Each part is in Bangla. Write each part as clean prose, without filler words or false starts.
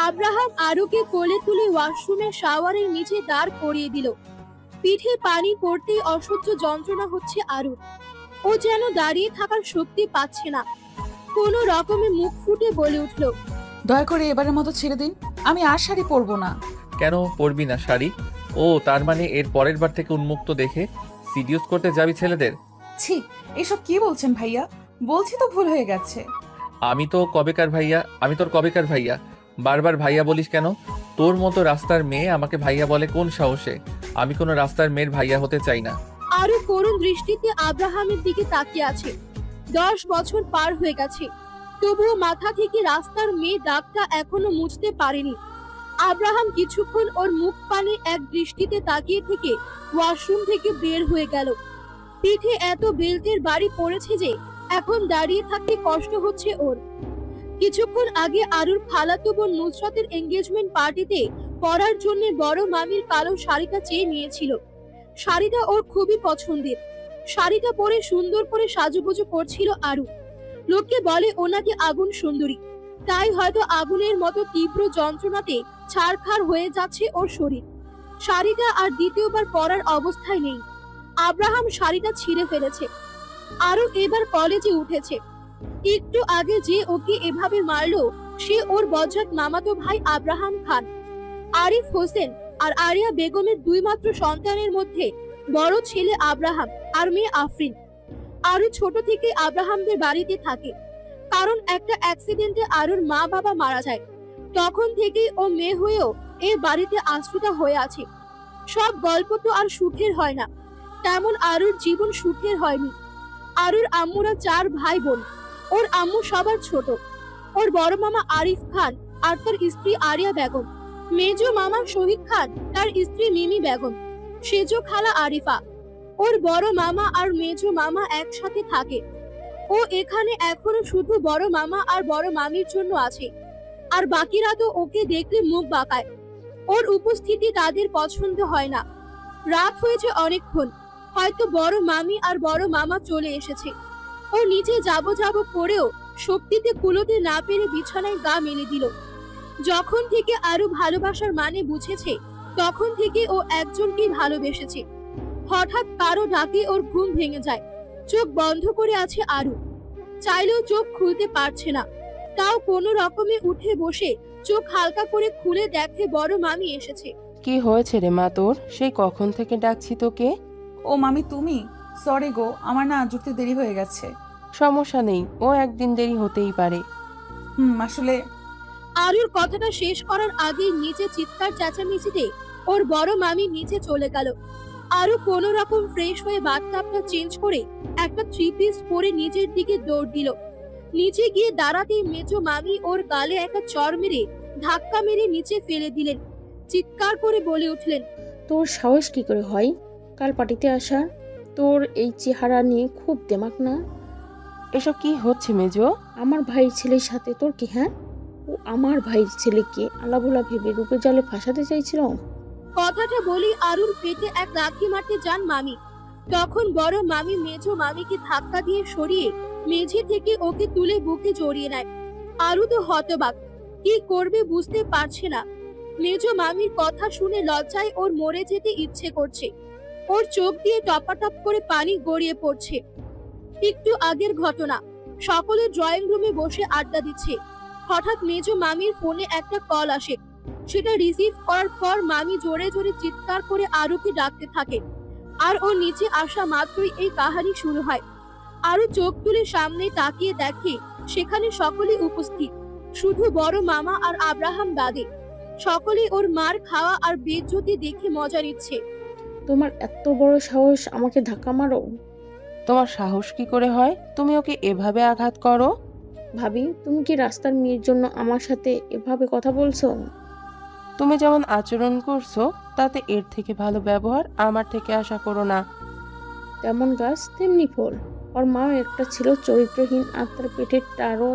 আব্রাহাম আরুকে কোলে তুলে ওয়াশরুমের শাওয়ারের নিচে দাঁড় করিয়ে দিল। পিঠে পানি পড়তেই অসহ্য যন্ত্রণা হচ্ছে আরুর। ও যেন দাঁড়িয়ে থাকার শক্তি পাচ্ছে না। কোনো রকমে মুখ ফুটে বলে উঠল, দয়া করে এবারের মতো ছেড়ে দিন, আমি আর শাড়ি পরবো না। কেন পরবি না শাড়ি? ও তার মানে এর পরের বার থেকে উন্মুক্ত দেখে সিডিউস করতে যাবি ছেলেদের? ছি, এসব কি বলছেন ভাইয়া? বলছি তো ভুল হয়ে গেছে। আমি তোর কবেকার ভাইয়া? বারবার ভাইয়া বলিস কেন? তোর মতো রাস্তার মেয়ে আমাকে ভাইয়া বলে কোন সাহসে? আমি কোনো রাস্তার মেয়ের ভাইয়া হতে চাই না। আরু করুণ দৃষ্টিতে আব্রাহামের দিকে তাকিয়ে আছে। 10 বছর পার হয়ে গেছে, তবুও মাথা থেকে রাস্তার মেয়ে দাগটা এখনো মুছতে পারেনি। আব্রাহাম কিছুক্ষণ ওর মুখ পানে এক দৃষ্টিতে তাকিয়ে থেকে ওয়াশরুম থেকে বের হয়ে গেল। পিঠে এত বেল্টের বাড়ি পড়েছে যে এখন দাঁড়িয়ে থাকতে কষ্ট হচ্ছে ওর। কিছুক্ষণ আগে আরুর খালাতো বোন নুসরাতের এঙ্গেজমেন্ট পার্টিতে পরার জন্য বড় মামির কালো শাড়িটা চেয়ে নিয়েছিল। শাড়িটা ওর খুবই পছন্দের। শাড়িটা পরে সুন্দর করে সাজুগুজু করছিল আরু। লোকে বলে ওনাকে আগুন সুন্দরী, তাই হয়তো আগুনের মতো তীব্র যন্ত্রণাতে ছারখার হয়ে যাচ্ছে ওর শরীর। শাড়িটা আর দ্বিতীয়বার পরার অবস্থায় নেই। আব্রাহাম শাড়িটা ছিঁড়ে ফেলেছে। আরু এবার কলেজে উঠেছে। একটু আগে যে ওকে এভাবে মারলো সে ওর বজ্জাত মামাতো ভাই আব্রাহাম খান। আরিফ হোসেন আর আরিয়া বেগমের দুই মাত্র সন্তানের মধ্যে বড় ছেলে আব্রাহাম আর মেয়ে আফরিন। আরু ছোট থেকে আব্রাহামদের বাড়িতে থাকে, কারণ একটা অ্যাক্সিডেন্টে আরুর মা বাবা মারা যায়। তখন থেকেই ও মেয়ে হয়েও এই বাড়িতে আশ্রিতা হয়ে আছে। সব গল্প তো আর সুখের হয় না, তেমন আরুর জীবন সুখের হয়নি। আরুর আম্মুরা 4 ভাই বোন। ওর আম্মু সবার ছোট। ওর বড় মামা আরিফ খান আর তার স্ত্রী আরিয়া বেগম, মেজো মামা শহীদ খান তার স্ত্রী মিমি বেগম, সেজো খালা আরিফা। ওর বড় মামা আর মেজো মামা একসাথে থাকে। ও এখানে এখনো শুধু বড় মামা আর বড় মামির জন্য আছে, আর বাকিরা তো ওকে দেখলে মুখ বাঁকায়। ওর উপস্থিতি তাদের পছন্দ হয় না। রাত হয়েছে অনেকক্ষণ, হয়তো বড় মামি আর বড় মামা চলে এসেছে। ও নিচে যাব করেও শক্তিতে কুলোতে না পেরে বিছানায় গা মেলে দিল। যখন থেকে আরু ভালোবাসার মানে বুঝেছে তখন থেকে ও একজনকেই ভালোবেসেছে। হঠাৎ কারো ডাকে ওর ঘুম ভেঙে যায়। চোখ বন্ধ করে আছে আরু, চাইলেও চোখ খুলতে পারছে না। তাও কোনো রকমে উঠে বসে চোখ হালকা করে খুলে দেখে বড় মামি এসেছে। কি হয়েছে রে মা তোর? সেই কখন থেকে ডাকছি তোকে। ও মামি তুমি? সরি গো, আমার না আজ উঠতে দেরি হয়ে গেছে। সমস্যা নেই, ও একদিন দেরি হতেই পারে। আসলে আরুর কথাটা শেষ করার আগেই নিচে চিৎকার চেঁচামেচিতে ওর বড় মামি নিচে চলে গেল। আরু কোনো রকম ফ্রেশ হয়ে বাথটাবটা চেঞ্জ করে একটা 3 পিস পরে নিচের দিকে দৌড় দিল। নিচে গিয়ে দাঁড়াতেই মেজো মামি ওর গালে একটা চড় মেরে ধাক্কা মেরে নিচে ফেলে দিলেন। চিৎকার করে বলে উঠলেন, তোর সাহস কি করে হয় কাল পার্টিতে আসার? তোর এই চেহারা নিয়ে খুব দেমাক না? এসব কি হচ্ছে মেজো? আমার ভাইয়ের ছেলের সাথে তোর কি? হ্যাঁ, ও আমার ভাইয়ের ছেলেকে আলাবোলা ভেবে রূপে জালে ফাঁসাতে চাইছিল। কথাটা বলি আরুর পেটে এক লাথি মারতে যান মামি। তখন বড় মামি মেজো মামিকে ধাক্কা দিয়ে সরিয়ে মেঝে থেকে ওকে তুলে বুকে জড়িয়ে নেয়। আরু তো হতবাক, কি করবে বুঝতে পারছে না। মেজো মামির কথা শুনে লজ্জায় ওর মরে যেতে ইচ্ছে করছে। ওর চোখ দিয়ে টপাটপ করে পানি গড়িয়ে পড়ছে। একটু আগের ঘটনা, সকলে ড্রয়িং রুমে বসে আড্ডা দিচ্ছে। হঠাৎ মেজো মামির ফোনে একটা কল আসে। সেটা রিসিভ করার পর মামি জোরে জোরে চিৎকার করে আরুকে ডাকতে থাকে। আর ও নিচে আসা মাত্রই এই কাহিনী শুরু হয়। আরু চোখ তুলে সামনে তাকিয়ে দেখে সেখানে সকলেই উপস্থিত, শুধু বড় মামা আর আব্রাহাম বাদে। সকলেই ওর মার খাওয়া আর বেজ্জতি দেখে মজা নিচ্ছে। তোমার এত বড় সাহস আমাকে ধাক্কা মারো? তোমার সাহস কি করে হয়? তুমি ওকে এভাবে আঘাত করো? ভাবি, তুমি কি রাস্তার মেয়ের জন্য আমার সাথে এভাবে কথা বলছো? তুমি যেমন আচরণ করছো তাতে এর থেকে ভালো ব্যবহার আমার থেকে আশা করো না। তেমন গাছ তেমনি ফল। ওর মাও একটা ছিল চরিত্রহীন আর তার পেটের টারও।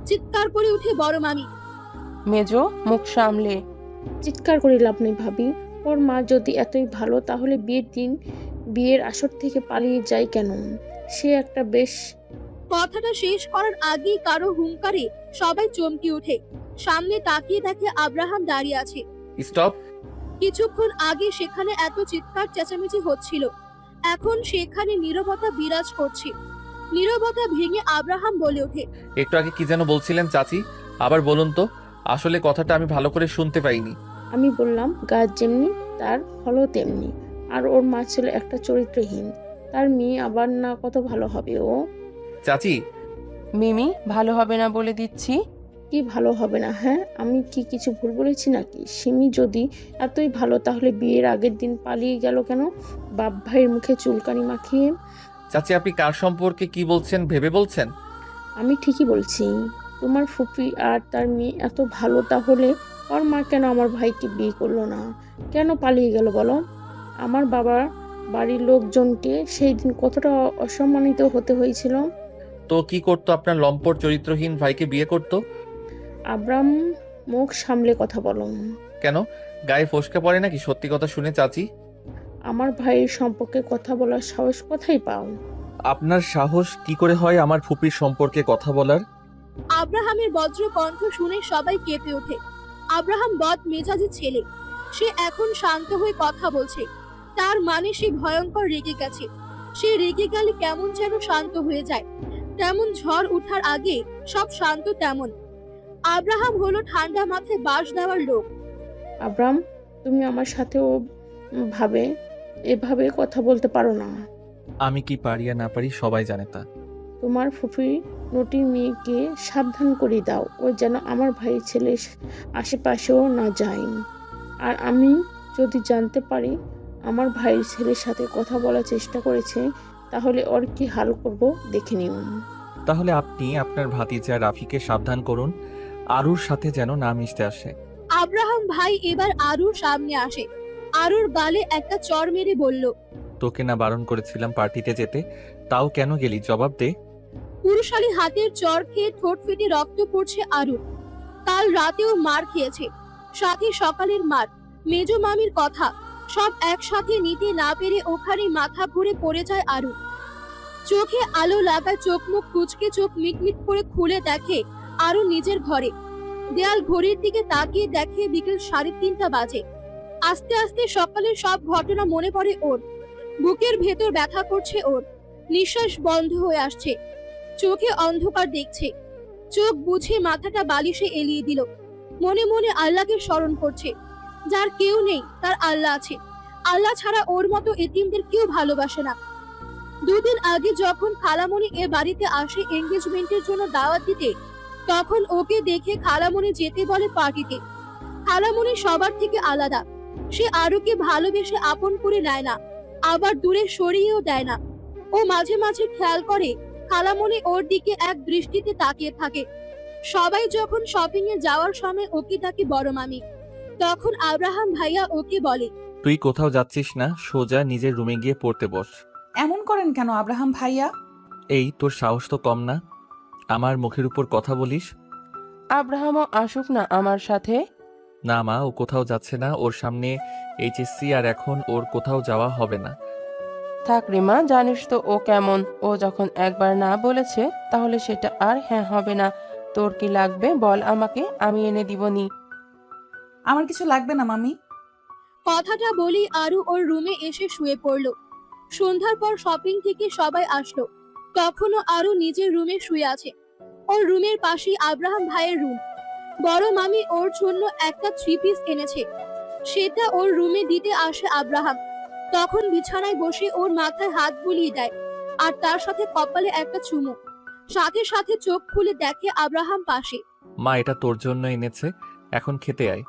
চিৎকার করে উঠে বড় মামি। মেজো, মুখ সামলে। চিৎকার করে লাভ নেই ভাবি। ওর মা যদি এতই ভালো তাহলে বিয়ের দিন বিয়ের আসর থেকে পালিয়ে যায় কেন? সে একটা বেশ। কথাটা শেষ করার আগেই কারো হুঙ্কারে সবাই চমকে ওঠে। সামনে তাকিয়ে দেখে আব্রাহাম দাঁড়িয়ে আছে। স্টপ। কিছুক্ষণ আগে সেখানে এত চিৎকার চেঁচামেচি হচ্ছিল, এখন সেখানে নীরবতা বিরাজ করছে। নীরবতা ভেঙে আব্রাহাম বলে ওঠে, একটু আগে কি যেন বলছিলেন চাচি? আবার বলুন তো, আসলে কথাটা আমি ভালো করে শুনতে পাইনি। আমি বললাম গাছ যেমনি তার ফলও তেমনি। আর ওর মা ছিল একটা চরিত্রহীন, তার মেয়ে আবার না কত ভালো হবে ও। চাচি, মিমি, ভালো হবে না বলে দিচ্ছি। কি ভালো হবে না? হ্যাঁ, আমি কি কিছু ভুল বলেছি নাকি? সিমি যদি এতই ভালো তাহলে বিয়ের আগের দিন পালিয়ে গেল কেন বাপ ভাইয়ের মুখে চুলকানি মাখিয়ে? চাচি আপনি কার সম্পর্কে কি বলছেন ভেবে বলছেন? আমি ঠিকই বলছি, তোমার ফুপি আর তার মেয়ে এত ভালো, তাহলে ওর মা কেন আমার ভাইকে বিয়ে করলো না? কেন পালিয়ে গেল বলো? আমার বাবার বাড়ির লোকজনকে সেই দিন কতটা অসম্মানিত হতে হয়েছিল। তো কি করতো আপনার লম্পট চরিত্রহীন ভাইকে বিয়ে করতো? আব্রাম, মুখ সামলে কথা বলো। কেন, গায়ে ফসকে পড়ে নাকি সত্যি কথা শুনে চাচি? আমার ভাইয়ের সম্পর্কে কথা বলার সাহস কোথায় পাও? আপনার সাহস কি করে হয় আমার ফুপির সম্পর্কে কথা বলার? আব্রাহামের বজ্র কণ্ঠ শুনে সবাই কেঁপে ওঠে। আব্রাহাম বদ মেজাজি ছেলে, সে এখন শান্ত হয়ে কথা বলছে, তার মানে সে ভয়ঙ্কর রেগে গেছে। সে রেগে গেলে কেমন যেন শান্ত হয়ে যায়, তেমন ঝড় উঠার আগে সব শান্ত তেমন। আব্রাহাম হলো ঠান্ডা মাথায় বাস দেওয়ার লোক। আব্রাম, তুমি আমার সাথেও ভাবে এভাবে কথা বলতে পারো না। আমি কি পারি আর না পারি সবাই জানে তা। তোমার ফুফি নটি মেয়েকে সাবধান করে দাও, ও যেন আমার ভাইয়ের ছেলে আশেপাশেও না যায়। আর আমি যদি জানতে পারি আমার ভাইয়ের ছেলের সাথে কথা বলার চেষ্টা করেছে, তাহলে ওর কি হাল করব দেখে নিও। তাহলে আপনি আপনার ভাতিজা রাফিকে সাবধান করুন, আরুর সাথে যেন না মিশতে আসে। আব্রাহাম ভাই এবার আরুর সামনে আসে, আরুর গালে একটা চড় মেরে বলল, তোকে না বারণ করেছিলাম পার্টিতে যেতে, তাও কেন গেলি? জবাব দে। পুরুষালী হাতের চড় খেয়ে ঠোঁট ফেটে রক্ত পড়ছে আরুর। কাল রাতেও মার খেয়েছে, সাথে সকালের মার, মেজো মামির কথা, সব একসাথে নিতে না পেরে ওখানে মাথা ঘুরে পড়ে যায় আরু। চোখে আলো লাগা চোখ মুখ কুচকে চোখ মিটমিট করে খুলে দেখে আরু নিজের ঘরে। দেয়াল ঘড়ির দিকে তাকিয়ে দেখে বিকেল 3:30 বাজে। আস্তে আস্তে সকালের সব ঘটনা মনে পড়ে ওর। বুকের ভেতর ব্যথা করছে ওর, নিঃশ্বাস বন্ধ হয়ে আসছে, চোখে অন্ধকার দেখছে। চোখ বুঝে মাথাটা বালিশে এলিয়ে দিল, মনে মনে আল্লাহকে স্মরণ করছে। যার কেউ নেই তার আল্লাহ আছে, আল্লাহ ছাড়া ওর মতো এতিমদের কেউ ভালোবাসে না। 2 দিন আগে যখন খালামণি এ বাড়িতে আসে এঙ্গেজমেন্টের জন্য দাওয়াত দিতে, তখন ওকে দেখে খালামণি যেতে বলে পার্টিতে। খালামণি সবার থেকে আলাদা, সে আরুকে ভালোবেসে আপন করে নেয় না, আবার দূরে সরিয়েও দেয় না। ও মাঝে মাঝে খেয়াল করে খালামণি ওর দিকে এক দৃষ্টিতে তাকিয়ে থাকে। সবাই যখন শপিং এ যাওয়ার সময় ওকে ডাকে বড় মামি, তখন আব্রাহাম ভাইয়া ওকে বলে, তুই কোথাও যাচ্ছিস না, সোজা নিজের রুমে গিয়ে পড়তে বস। এমন করেন কেন আব্রাহাম ভাইয়া? এই তোর সাহস তো কম না, আমার মুখের উপর কথা বলিস। আব্রাহামও আসুক না আমার সাথে। না মা, ও কোথাও যাচ্ছে না, ওর সামনে এইচএসসি, আর এখন ওর কোথাও যাওয়া হবে না। থাক রে মা, জানিস তো ও কেমন। ও যখন একবার না বলেছে তাহলে সেটা আর হ্যাঁ হবে না। তোর কি লাগবে বল আমাকে, আমি এনে দিবনি। আমার কিছু লাগবে না মামি। কথাটা বলি আরু ওর রুমে এসে শুয়ে পড়ল। সন্ধ্যার পর শপিং থেকে সবাই আসলো, তখনও আরু নিজের রুমে শুয়ে আছে। ওর রুমের পাশেই আব্রাহাম ভাইয়ের রুম। বড় মামি ওর জন্য একটা 3 পিস এনেছে, সেটা ওর রুমে দিতে আসে আব্রাহাম। তখন বিছানায় বসে ওর মাথায় হাত বুলিয়ে দেয়, আর তার সাথে কপালে একটা চুমু। সাথে সাথে চোখ খুলে দেখে আব্রাহাম পাশে। মা, এটা তোর জন্য এনেছে, এখন খেতে আয়।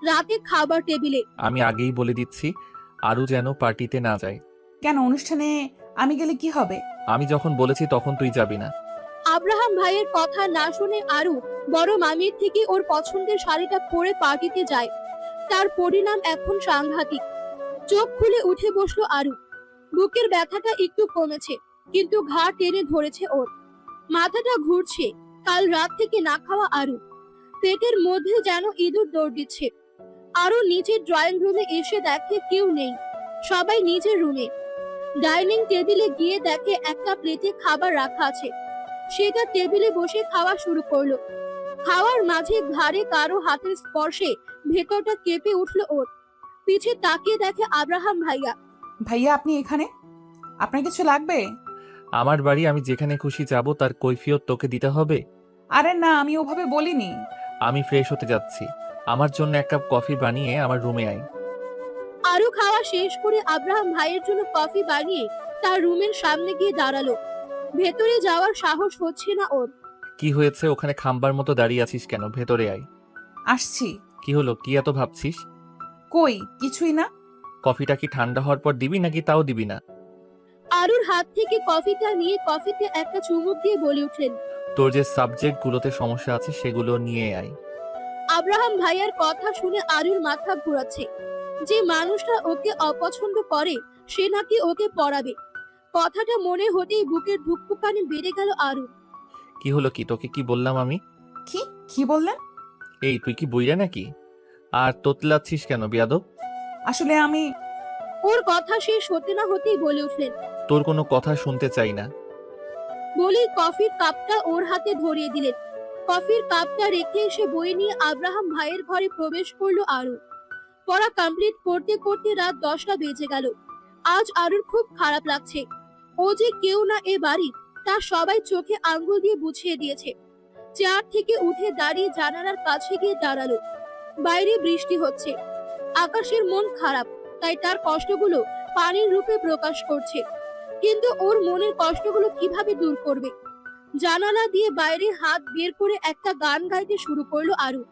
রাতে খাবার টেবিলে। আমি আগেই বলে দিচ্ছি, আরু যেন পার্টিতে না যায়। কেন, অনুষ্ঠানে আমি গেলে কি হবে? আমি যখন বলেছি তখন তুই যাবি না। আব্রাহাম ভাইয়ের কথা না শুনে আরু বড় মামির থেকে ওর পছন্দের শাড়িটা পরে পার্টিতে যায়। তার পরিণাম এখন সাংঘাতিক। চোখ খুলে উঠে বসলো আরু। বুকের ব্যথাটা একটু কমেছে, কিন্তু ঘাড় টেনে ধরেছে ওর। মাথাটা ঘুরছে, কাল রাত থেকে না খাওয়া আরু। পেটের মধ্যে যেন ইঁদুর দৌড় দিচ্ছে। আরু নিচের ড্রয়িং রুমে এসে দেখে কেউ নেই, সবাই নিজের রুমে। ডাইনিং টেবিলে গিয়ে দেখে একটা প্লেটে খাবার রাখা আছে, সেটা টেবিলে বসে খাওয়া শুরু করলো। খাওয়ার মাঝে ঘাড়ে কারো হাতের স্পর্শে ভেতরটা কেঁপে উঠল ওর। পিছে তাকিয়ে দেখে আব্রাহাম ভাইয়া। ভাইয়া আপনি এখানে? আপনার কিছু লাগবে? আমার বাড়ি, আমি যেখানে খুশি যাব তার কৈফিয়ত তোকে দিতে হবে? আরে না, আমি ওভাবে বলিনি। আমি ফ্রেশ হতে যাচ্ছি, আমার জন্য এক কাপ কফি বানিয়ে আমার রুমে আয়। আরু খাওয়া শেষ করে আব্রাহাম ভাইয়ের জন্য কফি বানিয়ে তার রুমের সামনে গিয়ে দাঁড়ালো। ভেতরে যাওয়ার সাহস হচ্ছে না ওর। কি হয়েছে, ওখানে খাম্বার মতো দাঁড়িয়ে আছিস কেন? ভেতরে আয়। আসছি। কি হলো, কি এত ভাবছিস? কই কিছুই না। কফিটা কি ঠান্ডা হওয়ার পর দিবি নাকি তাও দিবি না? আরুর হাত থেকে কফিটা নিয়ে কফিতে একটা চুমুক দিয়ে বলে উঠলেন। তোর যে সাবজেক্ট গুলোতে সমস্যা আছে সেগুলো নিয়ে আয়। আব্রাহাম ভাইয়ার কথা শুনে আরুর মাথা ঘুরাচ্ছে। যে মানুষটা ওকে অপছন্দ করে সে নাকি ওকে পড়াবে। কথাটা মনে হতেই বুকের ধুকপুকানি বেড়ে গেল আরু। কি হলো, কি তোকে কি বললাম আমি? কি কি বললেন? এই তুই কি বুইড়া নাকি? আর তোতলাচ্ছিস কেন বেয়াদব? আসলে আমি ওর কথা শেষ হতে না হতেই বলে উঠলেন। তোর কোনো কথা শুনতে চাই না। বলেই কফির কাপটা ওর হাতে ধরিয়ে দিলেন। কফির কাপটা রেখে এসে বই নিয়ে আব্রাহাম ভাইয়ের ঘরে প্রবেশ করলো আরু। পড়া কমপ্লিট করতে করতে রাত 10টা বেজে গেল। আজ আরুর খুব খারাপ লাগছে। ও যে কেউ না এ বাড়ি তা সবাই চোখে আঙ্গুল দিয়ে বুঝিয়ে দিয়েছে। চেয়ার থেকে উঠে দাঁড়িয়ে জানালার কাছে গিয়ে দাঁড়ালো। বাইরে বৃষ্টি হচ্ছে। আকাশের মন খারাপ, তাই তার কষ্টগুলো পানির রূপে প্রকাশ করছে। কিন্তু ওর মনের কষ্টগুলো কিভাবে দূর করবে? জানালা দিয়ে বাইরে হাত বের করে একটা গান গাইতে শুরু করলো আরু।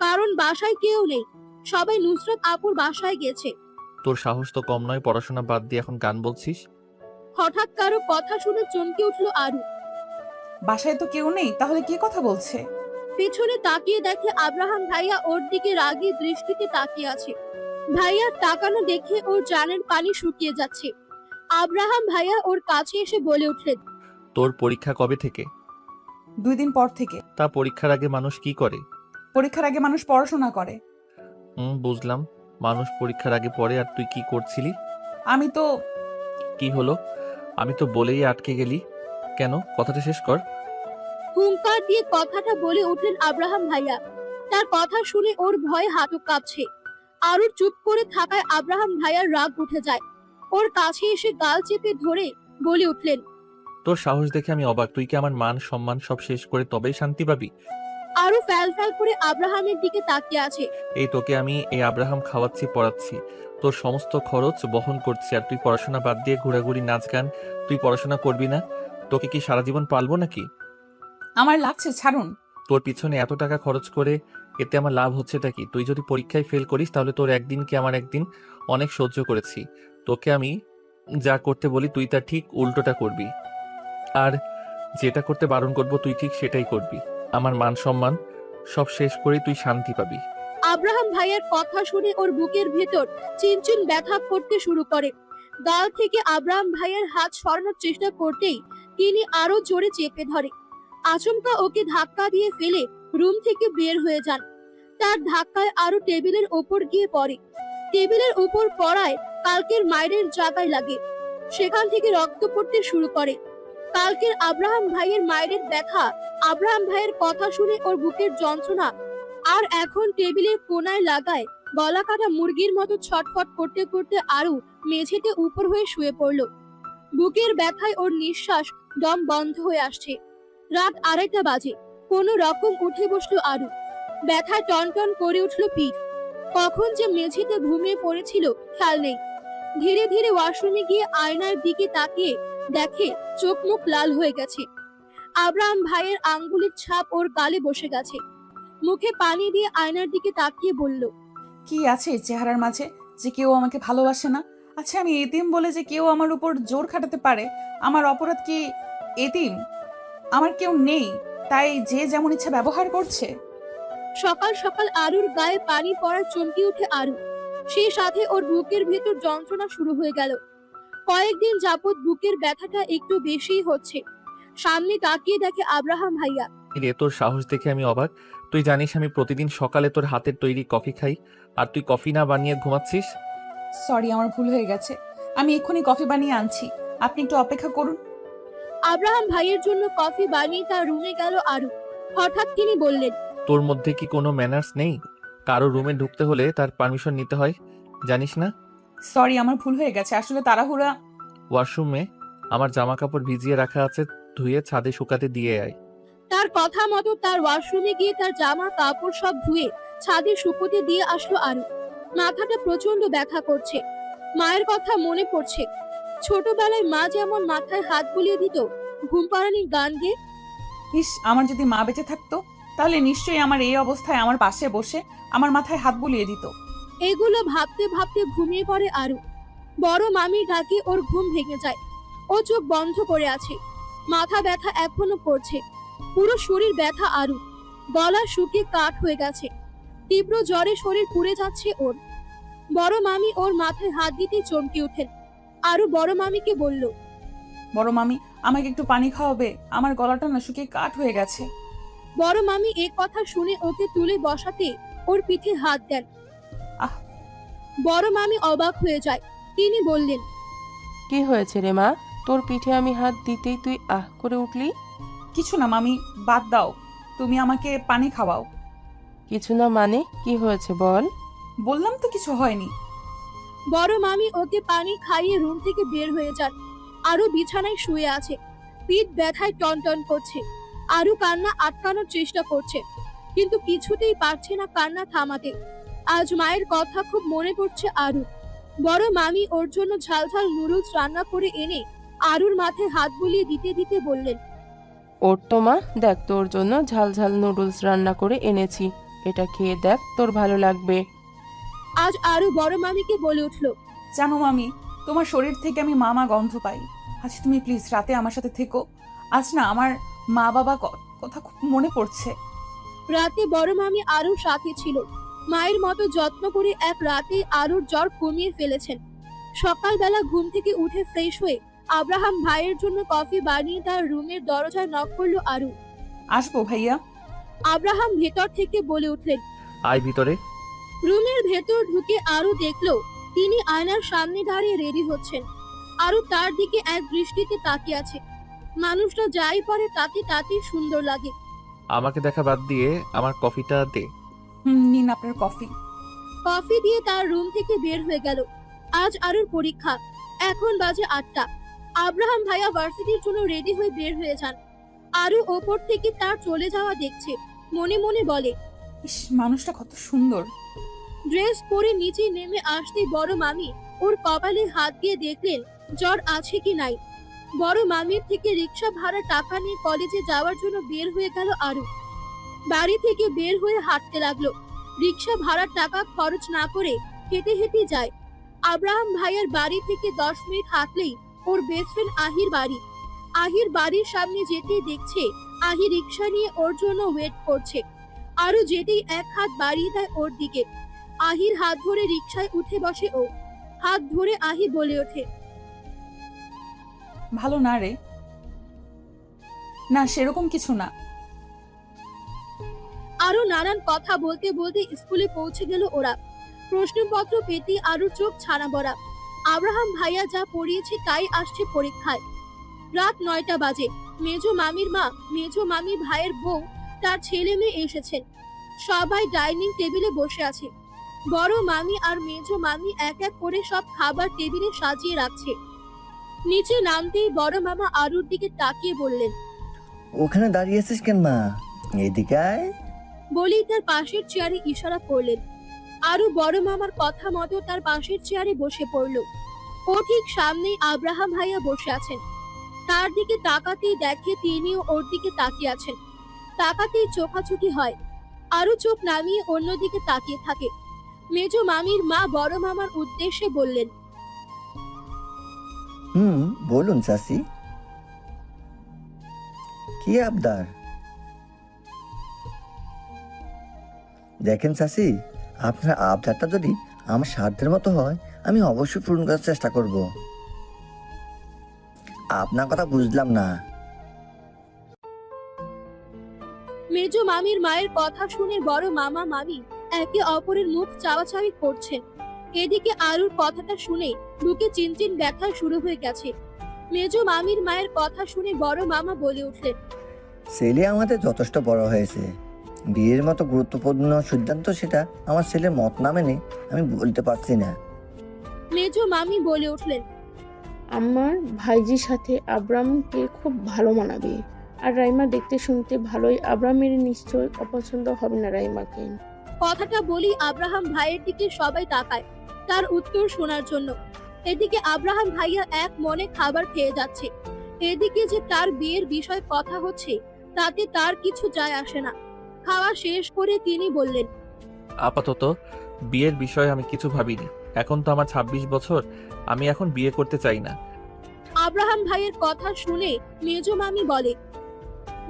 কারণ বাসায় কেউ নেই, সবাই নুসরাত আপুর বাসায় গেছে। তোর সাহস তো কম নয়, পড়াশোনা বাদ দিয়ে এখন গান বলছিস? হঠাৎ কারো কথা শুনে চমকে উঠলো আরু। বাসায় তো কেউ নেই, তাহলে কে কথা বলছে? পেছনে তাকিয়ে দেখে আব্রাহাম ভাইয়া ওর দিকে রাগী দৃষ্টিতে তাকিয়ে আছে। ভাইয়ার তাকানো দেখে ওর জানের পানি শুকিয়ে যাচ্ছে। আব্রাহাম ভাইয়া ওর কাছে এসে বলে উঠলেন। তোর পরীক্ষা কবে থেকে? 2 দিন পর থেকে। তা পরীক্ষার আগে মানুষ কি করে? পরীক্ষার আগে মানুষ পড়াশোনা করে। বুঝলাম, মানুষ পরীক্ষার আগে পড়ে, আর তুই কি করছিলি? আমি তো কি হলো? আমি তো বলেই আটকে গেলি কেন? কথাটা শেষ কর। হুঙ্কার দিয়ে কথাটা বলে উঠলেন আব্রাহাম ভাইয়া। তার কথা শুনে ওর ভয়ে হাঁটু কাঁপছে। আরুর চুপ করে থাকায় আব্রাহাম ভাইয়ার রাগ উঠে যায়। ওর কাছে এসে গাল চেপে ধরে বলে উঠলেন। তোর সাহস দেখে আমি অবাক, তুই কি আমার মান সম্মান সব শেষ করে তবেই শান্তি পাবি? আরু ফ্যাল ফ্যাল করে আব্রাহামের দিকে তাকিয়ে আছে। এই তোকে আমি এই আব্রাহাম খাওয়াচ্ছি, পড়াচ্ছি, তোর সমস্ত খরচ বহন করছি, আর তুই পড়াশোনা বাদ দিয়ে ঘোরাঘুরি নাচ গান, তুই পড়াশোনা করবি না? তোকে কি সারা জীবন পালবো নাকি? আমার লাগছে, ছাড়ুন। তোর পিছনে এত টাকা খরচ করে এতে আমার লাভ হচ্ছেটা কি? তুই যদি পরীক্ষায় ফেল করিস তাহলে তোর একদিন কি আমার একদিন? অনেক সহ্য করেছি। তোকে আমি যা করতে বলি তুই তার ঠিক উল্টোটা করবি, আর যেটা করতে বারণ করব তুই ঠিক সেটাই করবি। আমার মান সম্মান সব শেষ করে তুই শান্তি পাবি। আব্রাহাম ভাইয়ের কথা শুনে ওর বুকের ভেতর চিনচিন ব্যথা করতে শুরু করে। গাল থেকে আব্রাহাম ভাইয়ের হাত সরানোর চেষ্টা করতেই তিনি আরো জোরে চেপে ধরে। আচমকা ওকে ধাক্কা দিয়ে ফেলে রুম থেকে বের হয়ে যান। তার ধাক্কায় আরো টেবিলের ওপর গিয়ে পড়ে। টেবিলের উপর পড়ায় কালকের মায়ের জায়গায় লাগে। সেখান থেকে রক্ত পড়তে শুরু করে। কালকের আব্রাহাম ভাইয়ের মায়ের ব্যথা, আব্রাহাম ভাইয়ের কথা শুনে ওর বুকের যন্ত্রণা, আর এখন টেবিলের কোনায় লাগায় গলা কাটা মুরগির মতো ছটফট করতে করতে আরু মেঝেতে উপর হয়ে শুয়ে পড়ল। বুকের ব্যথায় ওর নিঃশ্বাস দম বন্ধ হয়ে আসছে। রাত 2:30 বাজে। কোনো রকম উঠে বসলো আরু। ব্যথায় টনটন করে উঠল পিঠ। কখন যে মেঝেতে ঘুমিয়ে পড়েছিল খেয়াল নেই। ধীরে ধীরে ওয়াশরুমে গিয়ে আয়নার দিকে তাকিয়ে দেখে চোখ মুখ লাল হয়ে গেছে। আব্রাহাম ভাইয়ের আঙ্গুলের ছাপ ওর গালে বসে গেছে। মুখে পানি দিয়ে আয়নার দিকে তাকিয়ে বলল। কি আছে চেহারার মাঝে যে কেউ আমাকে ভালোবাসে না? আচ্ছা, আমি এতিম বলে যে কেউ আমার উপর জোর খাটাতে পারে? আমার অপরাধ কি এতিম? আমার কেউ নেই, তাই যে যেমন ইচ্ছা ব্যবহার করছে? সকাল সকাল আরুর গায়ে পানি পড়ার চমকে উঠে আরু। সেই সাথে ওর বুকের ভেতর যন্ত্রণা শুরু হয়ে গেল। কয়েকদিন যাবৎ বুকের ব্যথাটা একটু বেশিই হচ্ছে। সামনে তাকিয়ে দেখে আব্রাহাম ভাইয়া। রে, তোর সাহস দেখে আমি অবাক। তুই জানিস আমি প্রতিদিন সকালে তোর হাতের তৈরি কফি খাই, আর তুই কফি না বানিয়ে ঘুমাচ্ছিস। সরি, আমার ভুল হয়ে গেছে। আমি এক্ষুনি কফি বানিয়ে আনছি, আপনি একটু অপেক্ষা করুন। আব্রাহাম ভাইয়ের জন্য কফি বানিয়ে তার রুমে গেল আরু। হঠাৎ তিনি বললেন, তোর মধ্যে কি কোনো ম্যানার্স নেই? কারো রুমে ঢুকতে হলে তার পারমিশন নিতে হয়, জানিস না? সরি, আমার ভুল হয়ে গেছে, আসলে তাড়াহুড়া। ওয়াশরুমে আমার জামা কাপড় ভিজিয়ে রাখা আছে, ধুয়ে ছাদে শুকাতে দিয়ে আয়। তার কথা মতো তার ওয়াশরুমে গিয়ে তার জামা কাপড় সব ধুয়ে ছাদে শুকোতে দিয়ে আসলো আরু। মাথাটা প্রচন্ড ব্যথা করছে, মায়ের কথা মনে পড়ছে। ছোটবেলায় মা যেমন মাথায় হাত বুলিয়ে দিত ঘুম পাড়ানির গান গেয়ে। ইস, আমার যদি মা বেঁচে থাকতো তাহলে নিশ্চয়ই আমার এই অবস্থায় আমার পাশে বসে আমার মাথায় হাত বুলিয়ে দিত। এগুলো ভাবতে ভাবতে ঘুমিয়ে পড়ে আরু। বড় মামির ডাকে ওর ঘুম ভেঙে যায়। ও চোখ বন্ধ করে আছে, মাথা ব্যথা এখনো করছে, পুরো শরীর ব্যথা আরু। গলা শুকিয়ে কাঠ হয়ে গেছে, তীব্র জ্বরে শরীর পুড়ে যাচ্ছে ওর। বড় মামি ওর মাথায় হাত দিতে চমকে ওঠেন। আরু বড় মামিকে বলল, বড় মামি, আমাকে একটু পানি খাওয়াবে? আমার গলাটা না শুকিয়ে কাঠ হয়ে গেছে। বড় মামি এ কথা শুনে ওকে তুলে বসাতে ওর পিঠে হাত দেন। আহ! বড় মামি অবাক হয়ে যায়। তিনি বললেন, কি হয়েছে রে মা? তোর পিঠে আমি হাত দিতেই তুই আহ করে উঠলি। কিছু না মামি, বাদ দাও, তুমি আমাকে পানি খাওয়াও। কিছু না মানে কি হয়েছে বল? বললাম তো কিছু হয়নি। বড় মামি ওকে পানি খাইয়ে রুম থেকে বের হয়ে যান। আরু বিছানায় শুয়ে আছে, পিঠ ব্যথায় টনটন করছে। আরু কান্না আটকানোর চেষ্টা করছে, কিন্তু কিছুতেই পারছে না কান্না থামাতে। আজ মায়ের কথা খুব মনে পড়ছে আরু। বড় মামি ওর জন্য ঝাল ঝাল নুডলস রান্না করে এনে আরুর মাথায় হাত বুলিয়ে দিতে দিতে বললেন, ওর তো মা, দেখ তোর জন্য ঝাল ঝাল নুডলস রান্না করে এনেছি, এটা খেয়ে দেখ, তোর ভালো লাগবে। আজ আরু বড় মামিকে বলে উঠল, জানো মামি, তোমার শরীর থেকে আমি মামা গন্ধ পাই। আজ তুমি প্লিজ রাতে আমার সাথে থেকো। আজ না আমার মা বাবা কথা খুব মনে পড়ছে। রাতে বড় মামি আরুর সাথে ছিল। মায়ের মতো যত্ন করে এক রাতে আরুর জ্বর কমিয়ে ফেলেছেন। সকালবেলা ঘুম থেকে উঠে ফ্রেশ হয়ে আব্রাহাম ভাইয়ের জন্য কফি বানিয়ে তার রুমের দরজায় নক করলো আরু। আসবো ভাইয়া? আব্রাহাম ভেতর থেকে বলে উঠলেন। আয় ভিতরে। রুমের ভেতর ঢুকে আরু দেখলো তিনি আয়নার সামনে দাঁড়িয়ে রেডি হচ্ছেন। আরু তার দিকে এক দৃষ্টিতে তাকিয়ে আছে। মানুষটা যাই পারে তাতে তাতেই সুন্দর লাগে। আমাকে দেখা বাদ দিয়ে আমার কফিটা দে। নিন আপনার কফি। কফি দিয়ে তার রুম থেকে বের হয়ে গেল। আজ আরুর পরীক্ষা। এখন বাজে 8টা। আব্রাহাম ভাইয়া ভার্সিটির জন্য রেডি হয়ে বের হয়ে যান। আরু ওপর থেকে তার চলে যাওয়া দেখছে, মনে মনে বলে, ইস, মানুষটা কত সুন্দর। ড্রেস পরে নিচে নেমে আসতে বড় মামি ওর কপালে হাত দিয়ে দেখলেন জ্বর আছে কি নাই। বড় মামির থেকে রিক্সা ভাড়া টাকা নিয়ে কলেজে যাওয়ার জন্য বের হয়ে গেল আরু। বাড়ি থেকে বের হয়ে হাঁটতে লাগলো। রিক্সা ভাড়ার টাকা খরচ না করে হেঁটে হেঁটে যায়। আব্রাহাম ভাইয়ের বাড়ি থেকে 10 মিনিট হাঁটলেই ওর বেস্ট ফ্রেন্ড আহির বাড়ি। আহির বাড়ির সামনে যেতেই দেখছে আহি রিক্সা নিয়ে ওর জন্য ওয়েট করছে। আরু যেতেই এক হাত বাড়িয়ে দেয় ওর দিকে। আহির হাত ধরে রিক্সায় উঠে বসে ও। হাত ধরে আহি বলে ওঠে, ভালো না রে? না, সেরকম কিছু না। আরো নানান কথা বলতে বলতে স্কুলে পৌঁছে গেল ওরা। প্রশ্নপত্র পেতে আরুর চোখ ছানা বড়া। আব্রাহাম ভাইয়া যা পড়িয়েছে তাই আসছে পরীক্ষায়। রাত 9টা বাজে। মেজো মামির মা, মেজো মামির ভাইয়ের বউ, তার ছেলে মেয়ে এসেছেন। সবাই ডাইনিং টেবিলে বসে আছে। বড় মামি আর মেজো মামি এক এক করে সব খাবার টেবিলে সাজিয়ে রাখছে। নিচে নামতেই বড় মামা আরুর দিকে তাকিয়ে বললেন, ওখানে দাঁড়িয়ে আছিস কেন মা? এদিকে আয়। বলেই তার পাশের চেয়ারে ইশারা করলেন। আরু বড় মামার কথা মতো তার পাশের চেয়ারে বসে পড়ল। ও ঠিক সামনেই আব্রাহাম ভাইয়া বসে আছেন। তার দিকে তাকাতেই দেখে তিনিও ওর দিকে তাকিয়ে আছেন। তাকাতেই চোখাচোখি হয়। আরু চোখ নামিয়ে অন্যদিকে তাকিয়ে থাকে। মেজো মামির মা বড় মামার উদ্দেশ্যে বললেন, বলুন চাচি, কি আবদার? দেখেন চাচি, আপনার আবদারটা যদি আমার সাধ্যের মতো হয় আমি অবশ্যই পূরণ করার চেষ্টা করব। আপনার কথা বুঝলাম না। মেজো মামির মায়ের কথা শুনে বড় মামা মামি একে অপরের মুখ চাওয়াচাওয়ি করছেন। এদিকে আরুর কথাটা শুনে বুকে চিনচিন ব্যথা শুরু হয়ে গেছে। মেজো মামির মায়ের কথা শুনে বড় মামা বলে উঠলেন, ছেলে আমাদের যথেষ্ট বড় হয়েছে। বিয়ের মতো গুরুত্বপূর্ণ সিদ্ধান্ত সেটা আমার ছেলের মত না মেনে আমি বলতে পারছি না। মেজো মামি বলে উঠলেন। আমার ভাইজির সাথে আব্রামকে খুব ভালো মানাবে। আর রাইমা দেখতে শুনতে ভালোই, আব্রামের নিশ্চয় অপছন্দ হবে না রাইমাকে। কথাটা বলি আব্রাহাম ভাইয়ের দিকে সবাই তাকায় তার উত্তর শোনার জন্য। এদিকে আব্রাহাম ভাইয়া এক মনে খাবার খেয়ে যাচ্ছে, এদিকে যে তার বিয়ের বিষয় কথা হচ্ছে তাতে তার কিছু যায় আসে না। খাওয়া শেষ করে তিনি বললেন, আপাতত বিয়ের বিষয়ে আমি কিছু ভাবিনি। এখন তো আমার 26 বছর, আমি এখন বিয়ে করতে চাই না। আব্রাহাম ভাইয়ের কথা শুনে মেজো মামি বলে।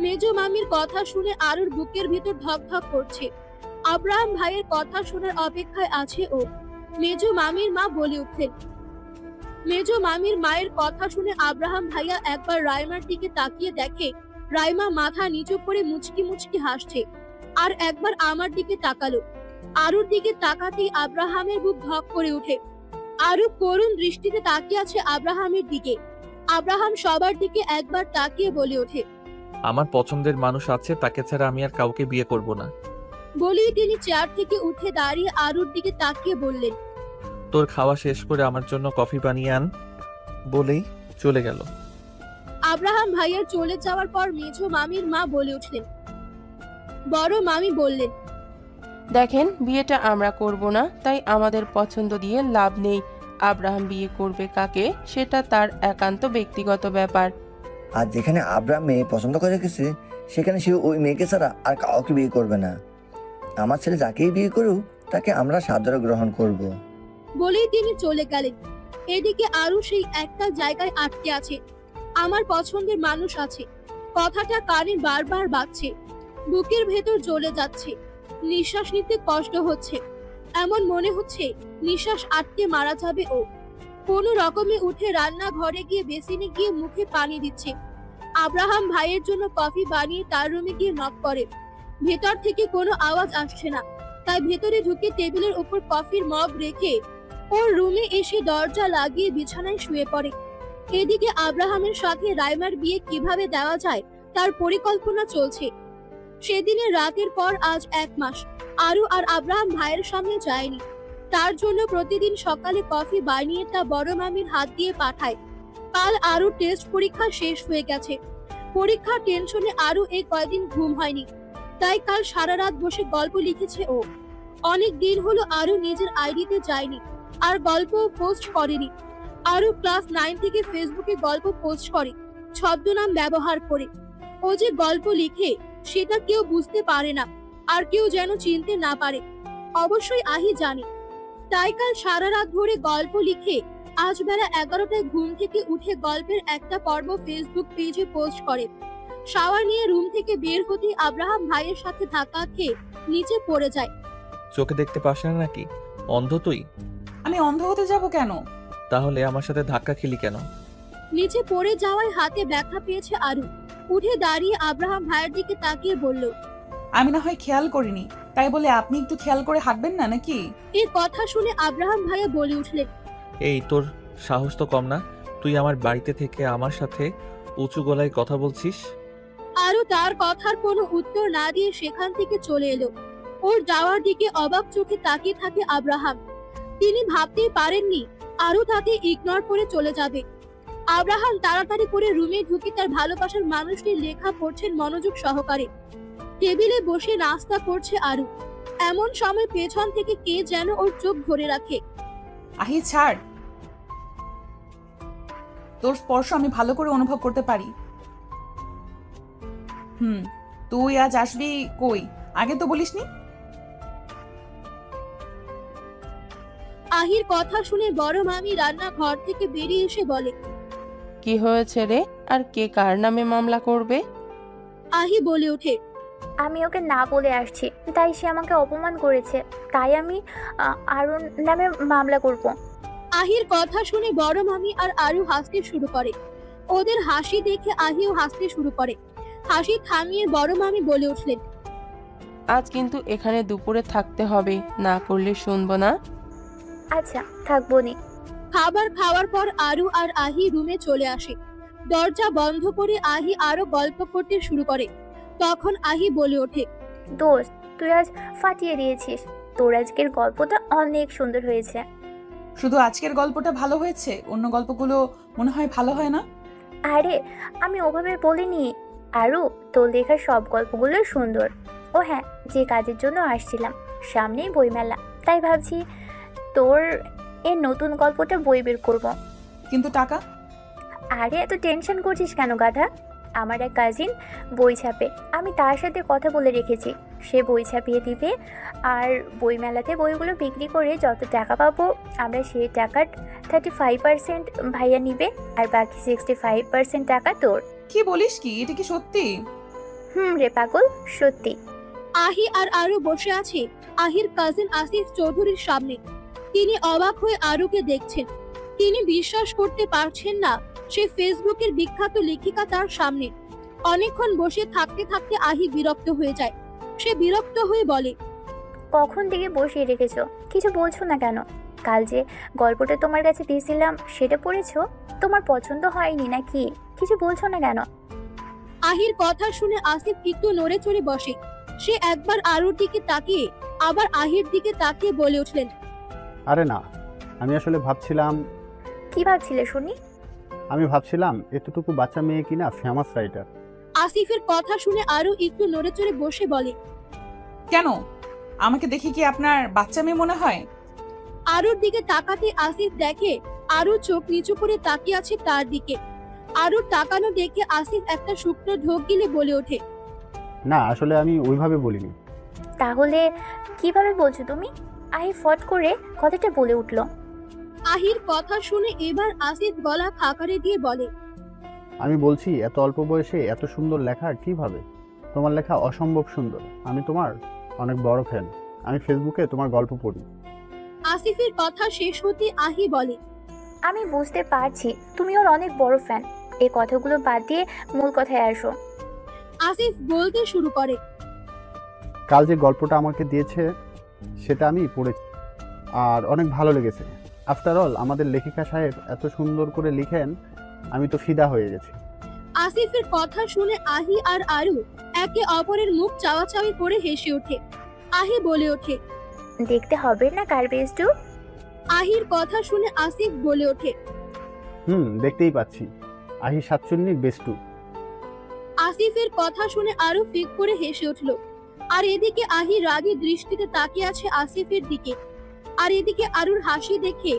মেজো মামির কথা শুনে আরুর বুকের ভিতর ধকধক করছে। আব্রাহাম ভাইয়ের কথা শোনার অপেক্ষায় আছে ও। মেজো মামির মা বলে উঠলেন। মেজো মামির মায়ের কথা শুনে আব্রাহাম ভাইয়া একবার রাইমার দিকে তাকিয়ে দেখে রাইমা মাথা নিচু করে মুচকি মুচকি হাসছে, আর একবার আমার দিকে তাকালো। আরুর দিকে তাকাতেই আব্রাহামের বুক ধক করে ওঠে। আরু করুণ দৃষ্টিতে তাকিয়ে আছে আব্রাহামের দিকে। আব্রাহাম সবার দিকে একবার তাকিয়ে বলে ওঠে, আমার পছন্দের মানুষ আছে, তাকে ছাড়া আমি আর কাউকে বিয়ে করব না। বলেই তিনি চেয়ার থেকে উঠে দাঁড়িয়ে আরুর দিকে তাকিয়ে বললেন, তোর খাওয়া শেষ করে আমার জন্য কফি বানিয়ে আন। বলেই চলে গেল। আব্রাহাম ভাইয়ার চলে যাওয়ার পর মেজো মামির মা বলে উঠলেন। বড় মামি বললেন, দেখেন, বিয়েটা আমরা করব না, তাই আমাদের পছন্দ দিয়ে লাভ নেই। আব্রাহাম বিয়ে করবে কাকে সেটা তার একান্ত ব্যক্তিগত ব্যাপার। আর যেখানে আব্রাম মেয়ে পছন্দ করে গেছে সেখানে সে ওই মেয়েকে ছাড়া আর কাউকে বিয়ে করবে না। আমার ছেলে যাকেই বিয়ে করুক তাকে আমরা সাদরে গ্রহণ করব। বলেই তিনি চলে গেলেন। এদিকে আরু সেই একটা জায়গায় আটকে আছে। আমার পছন্দের মানুষ আছে কথাটা কানে বারবার বাজছে, বুকের ভেতর জ্বলে যাচ্ছে। নিঃশ্বাস নিতে কষ্ট হচ্ছে, এমন মনে হচ্ছে নিঃশ্বাস আটকে মারা যাবে ও। কোনো রকমে উঠে রান্নাঘরে গিয়ে বেসিনে গিয়ে মুখে পানি দিচ্ছে। আব্রাহাম ভাইয়ের জন্য কফি বানিয়ে তার রুমে গিয়ে নক করে। ভেতর থেকে কোনো আওয়াজ আসছে না, তাই ভেতরে ঢুকে টেবিলের উপর কফির মগ রেখে ওর রুমে এসে দরজা লাগিয়ে বিছানায় শুয়ে পড়ে। এদিকে আব্রাহামের সাথে রাইমার বিয়ে কিভাবে দেওয়া যায় তার পরিকল্পনা চলছে। সেদিনের রাতের পর আজ 1 মাস আরু আর আব্রাহাম ভাইয়ের সামনে যায়নি। তার জন্য প্রতিদিন সকালে কফি বানিয়ে তা বড় মামির হাত দিয়ে পাঠায়। কাল আরু টেস্ট পরীক্ষা শেষ হয়ে গেছে। পরীক্ষার টেনশনে আরু এই কয়দিন ঘুম হয়নি, তাই কাল সারা রাত বসে গল্প লিখেছে ও। অনেক দিন হলো আরু নিজের আইডিতে যায়নি আর গল্প পোস্ট করেনি। আরু ক্লাস 9 থেকে ফেসবুকে গল্প পোস্ট করে ছদ্মনাম ব্যবহার করে। ও যে গল্প লিখে সেটা কেউ বুঝতে পারে না, আর কেউ যেন চিনতে না পারে, অবশ্যই আহি জানে। তাই কাল সারা রাত ধরে গল্প লিখে আজ বেলা 11টায় ঘুম থেকে উঠে গল্পের একটা পর্ব ফেসবুক পেজে পোস্ট করে। শাওয়ার নিয়ে রুম থেকে বের হতেই আব্রাহাম ভাইয়ের সাথে ধাক্কা খেয়ে নিচে পড়ে যায়। চোখে দেখতে পাস না নাকি? অন্ধ তুই? আমি অন্ধ হতে যাব কেন? তাহলে আমার সাথে ধাক্কা খেলি কেন? নিচে পড়ে যাওয়ায় হাতে ব্যথা পেয়েছে আরু। উঠে দাঁড়িয়ে আব্রাহাম ভাইয়ের দিকে তাকিয়ে বলল, আমি না হয় খেয়াল করিনি, তাই বলে আপনি একটু খেয়াল করে হাঁটবেন না নাকি? এই কথা শুনে আব্রাহাম ভাইয়া বলে উঠলেন, এই তোর সাহস তো কম না? তুই আমার বাড়িতে থেকে আমার সাথে উঁচু গলায় কথা বলছিস? আরু তার কথার কোনো উত্তর না দিয়ে সেখান থেকে চলে এলো। ওর যাওয়ার দিকে অবাক চোখে তাকিয়ে থাকে আব্রাহাম। তিনি ভাবতেই পারেননি আরু তাকে ইগনোর করে চলে যাবে। আব্রাহাম তাড়াতাড়ি করে রুমে ঢুকে তার ভালোবাসার মানুষটির লেখা পড়ছেন মনোযোগ সহকারে। টেবিলে বসে নাস্তা করছে আরু। এমন সময় পেছন থেকে কে যেন ওর চোখ ধরে রাখে। আহি ছাড়, তোর স্পর্শ আমি ভালো করে অনুভব করতে পারি। তুই আজ আসবি কই? আগে তো বলিসনি। আহির কথা শুনে বড় মামি রান্নাঘর থেকে বেরিয়ে এসে বলে, কি হয়েছে রে? আর কে কার নামে মামলা করবে? আহি বলে ওঠে, আমি ওকে না বলে আসছি, তাই সে আমাকে অপমান করেছে, তাই আমি আরুর নামে মামলা করব। আহির কথা শুনে বড় মামি আর আরু হাসতে শুরু করে। ওদের হাসি দেখে আহিও হাসতে শুরু করে। হাসি থামিয়ে বড় মামি বলে উঠলেন, আজ কিন্তু এখানে দুপুরে থাকতে হবে, না করলে শুনবো না। আচ্ছা, থাকবো নি। খাবার খাওয়ার পর আরু আর আহি রুমে চলে আসে। দরজা বন্ধ করে আহি আরো গল্প করতে শুরু করে। তখন আহি বলে ওঠে, দোস্ত, তুই আজ ফাটিয়ে দিয়েছিস। তোর আজকের গল্পটা অনেক সুন্দর হয়েছে। শুধু আজকের গল্পটা ভালো হয়েছে, অন্য গল্পগুলো মনে হয় ভালো হয় না? আরে, আমি ওভাবে বলিনি। আরও তোর লেখা সব গল্পগুলোই সুন্দর। ও হ্যাঁ, যে কাজের জন্য আসছিলাম, সামনেই বইমেলা, তাই ভাবছি তোর এই নতুন গল্পটা বই বের করব। কিন্তু টাকা? আরে, এত টেনশন করছিস কেন গাধা? আমার এক কাজিন বই ছাপে, আমি তার সাথে কথা বলে রেখেছি। সে বই ছাপিয়ে দিবে, আর বইমেলাতে বইগুলো বিক্রি করে যত টাকা পাবো আমরা সেই টাকার 35% ভাইয়া নিবে, আর বাকি 65% টাকা তোর। কি বলিস কি? এটা কি সত্যি? রে পাগল, সত্যি। আহি আর আরু বসে আছে আহির কাজিন আসিফ চৌধুরীর সামনে। তিনি অবাক হয়ে আরুকে দেখছেন। তিনি বিশ্বাস করতে পারছেন না সে ফেসবুকের বিখ্যাত লেখিকা তার সামনে। অনেকক্ষণ বসে থাকতে থাকতে আহি বিরক্ত হয়ে যায়। সে বিরক্ত হয়ে বলে, কখন থেকে বসিয়ে রেখেছো, কিছু বলছো না কেন? কাল যে গল্পটা তোমার কাছে দিয়েছিলাম সেটা পড়েছো? তোমার পছন্দ হয়নি নাকি? কিছু বলছো না কেন? আহির কথা শুনে আসিফ একটু নড়ে চড়ে বসে। সে একবার আরুর দিকে তাকিয়ে আবার আহির দিকে তাকিয়ে বলে উঠলেন, আরে না, আমি আসলে ভাবছিলাম কি ভাবছিলে শুনি? এতটুকু বাচ্চা মেয়ে কিনা ফেমাস রাইটার। আসিফের কথা শুনে আরু একটু নড়ে চড়ে বসে বলে, কেন? আমাকে দেখে কি আপনার বাচ্চা মেয়ে মনে হয়? আরুর দিকে তাকাতে আসিফ দেখে আরু চোখ নিচু করে তাকিয়ে আছে তার দিকে। আরুর তাকানো দেখে আসিফ একটা শুকনো ঢোক গিলে বলে ওঠে, না, আসলে আমি ওইভাবে বলিনি। তাহলে কিভাবে বলছো তুমি? আহি ফট করে কথাটা বলে উঠলো। আহির কথা শুনে এবার আসিফ গলা খাকারে দিয়ে বলে, আমি বলছি এত অল্প বয়সে এত সুন্দর লেখা কিভাবে? তোমার লেখা অসম্ভব সুন্দর। আমি তোমার অনেক বড় ফ্যান। আমি ফেসবুকে তোমার গল্প পড়ি। আসিফের কথা শেষ হতে আহি বলে, আমি বুঝতে পারছি তুমি ওর অনেক বড় ফ্যান। এই কথাগুলো বাদ দিয়ে মূল কথায় আসো। আসিফ বলতে শুরু করে, কাল যে গল্পটা আমাকে দিয়েছে সেটা আমি পড়েছি, আর অনেক ভালো লেগেছে। আফটার অল আমাদের লেখিকা সাহেব এত সুন্দর করে লিখেন, আমি তো ফিদা হয়ে গেছি। আসিফের কথা শুনে আহি আর আরু একে অপরের মুখ চাওয়াচাওয়ি করে হেসে ওঠে। আহি বলে ওঠে, দেখতে হবে না কার বেস্টু? আহির কথা শুনে আসিফ বলে ওঠে, দেখতেই পাচ্ছি। আহি সাতচুন্নির বেস্টু। আসিফের কথা শুনে আরু ফিক করে হেসে উঠল। আর এদিকে আহি রাগী দৃষ্টিতে তাকিয়ে আছে আসিফের দিকে। আর এদিকে আরুর হাসি দেখে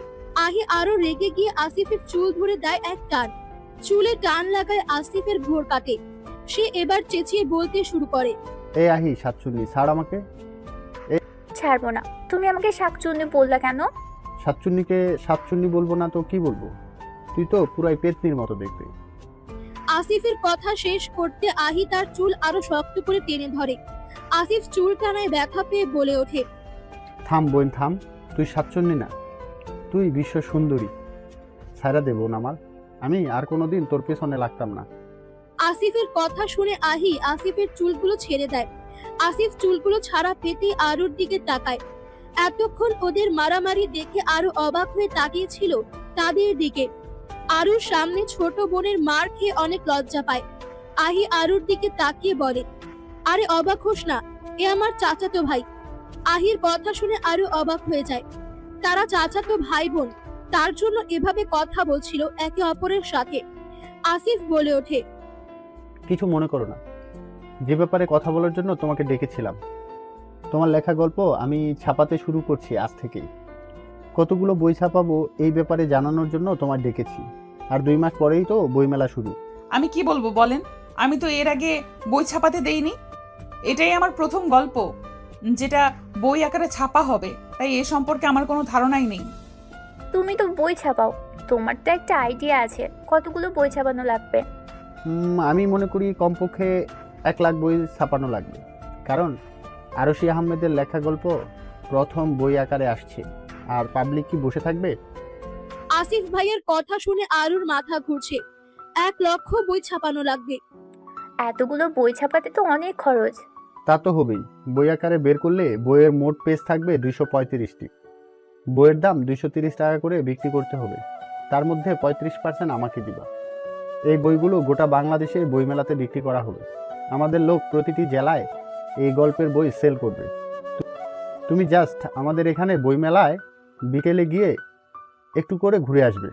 আহি আরো রেগে গিয়ে আসিফের চুল ধরে দেয় এক টান। চুলে টান লাগায় আসিফের ঘোর কাটে। সে এবার চেঁচিয়ে বলতে শুরু করে, এই আহি সাতচুন্নি, ছাড় আমাকে। ছাড়বো না। তুমি আমাকে শাকচুন্নি বললা কেন? সাতচুন্নিকে সাতচুন্নি বলবো না তো কি বলবো? তুই তো পুরাই পেতনির মতো দেখতে। আসিফের কথা শেষ করতে আহি তার চুল আরো শক্ত করে টেনে ধরে। আসিফ চুল টানায় ব্যথা পেয়ে বলে ওঠে, থাম বোন থাম, তুই সাতচুন্নি না, তুই বিশ্ব সুন্দরী। ছাড়া দেব না আমার, আমি আর কোনোদিন তোর পেছনে লাগতাম না। আসিফের কথা শুনে আহি আসিফের চুলগুলো ছেড়ে দেয়। আসিফ চুলগুলো ছাড়া পেতে আরুর দিকে তাকায়। এতক্ষণ ওদের মারামারি দেখে আরু অবাক হয়ে তাকিয়েছিল তাদের দিকে। আরুর সামনে ছোট বোনের মার খেয়ে অনেক লজ্জা পায়। আহি আরুর দিকে তাকিয়ে বলে, আরে অবাক হোস না, এ আমার চাচাতো ভাই। আহির কথা শুনে আরু অবাক হয়ে যায়। তারা চাচাতো ভাই বোন, তার জন্য এভাবে কথা বলছিল একে অপরের সাথে। আসিফ বলে ওঠে, কিছু মনে করো না, যে ব্যাপারে কথা বলার জন্য তোমাকে ডেকেছিলাম। তোমার লেখা গল্প আমি ছাপাতে শুরু করছি আজ থেকেই। কতগুলো বই ছাপাবো এই ব্যাপারে জানানোর জন্য তোমায় ডেকেছি। আর 2 মাস পরেই তো বইমেলা শুরু। আমি কি বলবো বলেন? আমি তো এর আগে বই ছাপাতে দেইনি। এটাই আমার প্রথম গল্প যেটা বই আকারে ছাপা হবে, তাই এ সম্পর্কে আমার কোনো ধারণাই নেই। তুমি তো বই ছাপাও, তোমার তো একটা আইডিয়া আছে কতগুলো বই ছাপানো লাগবে? আমি মনে করি কমপক্ষে 1 লাখ বই ছাপানো লাগবে, কারণ আরশি আহমেদের লেখা গল্প প্রথম বই আকারে আসছে। আর পাবলিক কি বসে থাকবে? আসিফ ভাইয়ের কথা শুনে আরুর মাথা ঘুরছে। 1 লক্ষ বই ছাপানো লাগবে। এতগুলো বই ছাপাতে তো অনেক খরচ। তা তো হবেই। বই আকারে বের করলে বইয়ের মোট পেজ থাকবে 235টি। বইয়ের দাম 230 টাকা করে বিক্রি করতে হবে। তার মধ্যে 35% আমাকে দিবা। এই বইগুলো গোটা বাংলাদেশে বইমেলাতে বিক্রি করা হবে। আমাদের লোক প্রতিটি জেলায় এই গল্পের বই সেল করবে। তুমি জাস্ট আমাদের এখানে বইমেলায় বিকেলে গিয়ে একটু করে ঘুরে আসবে।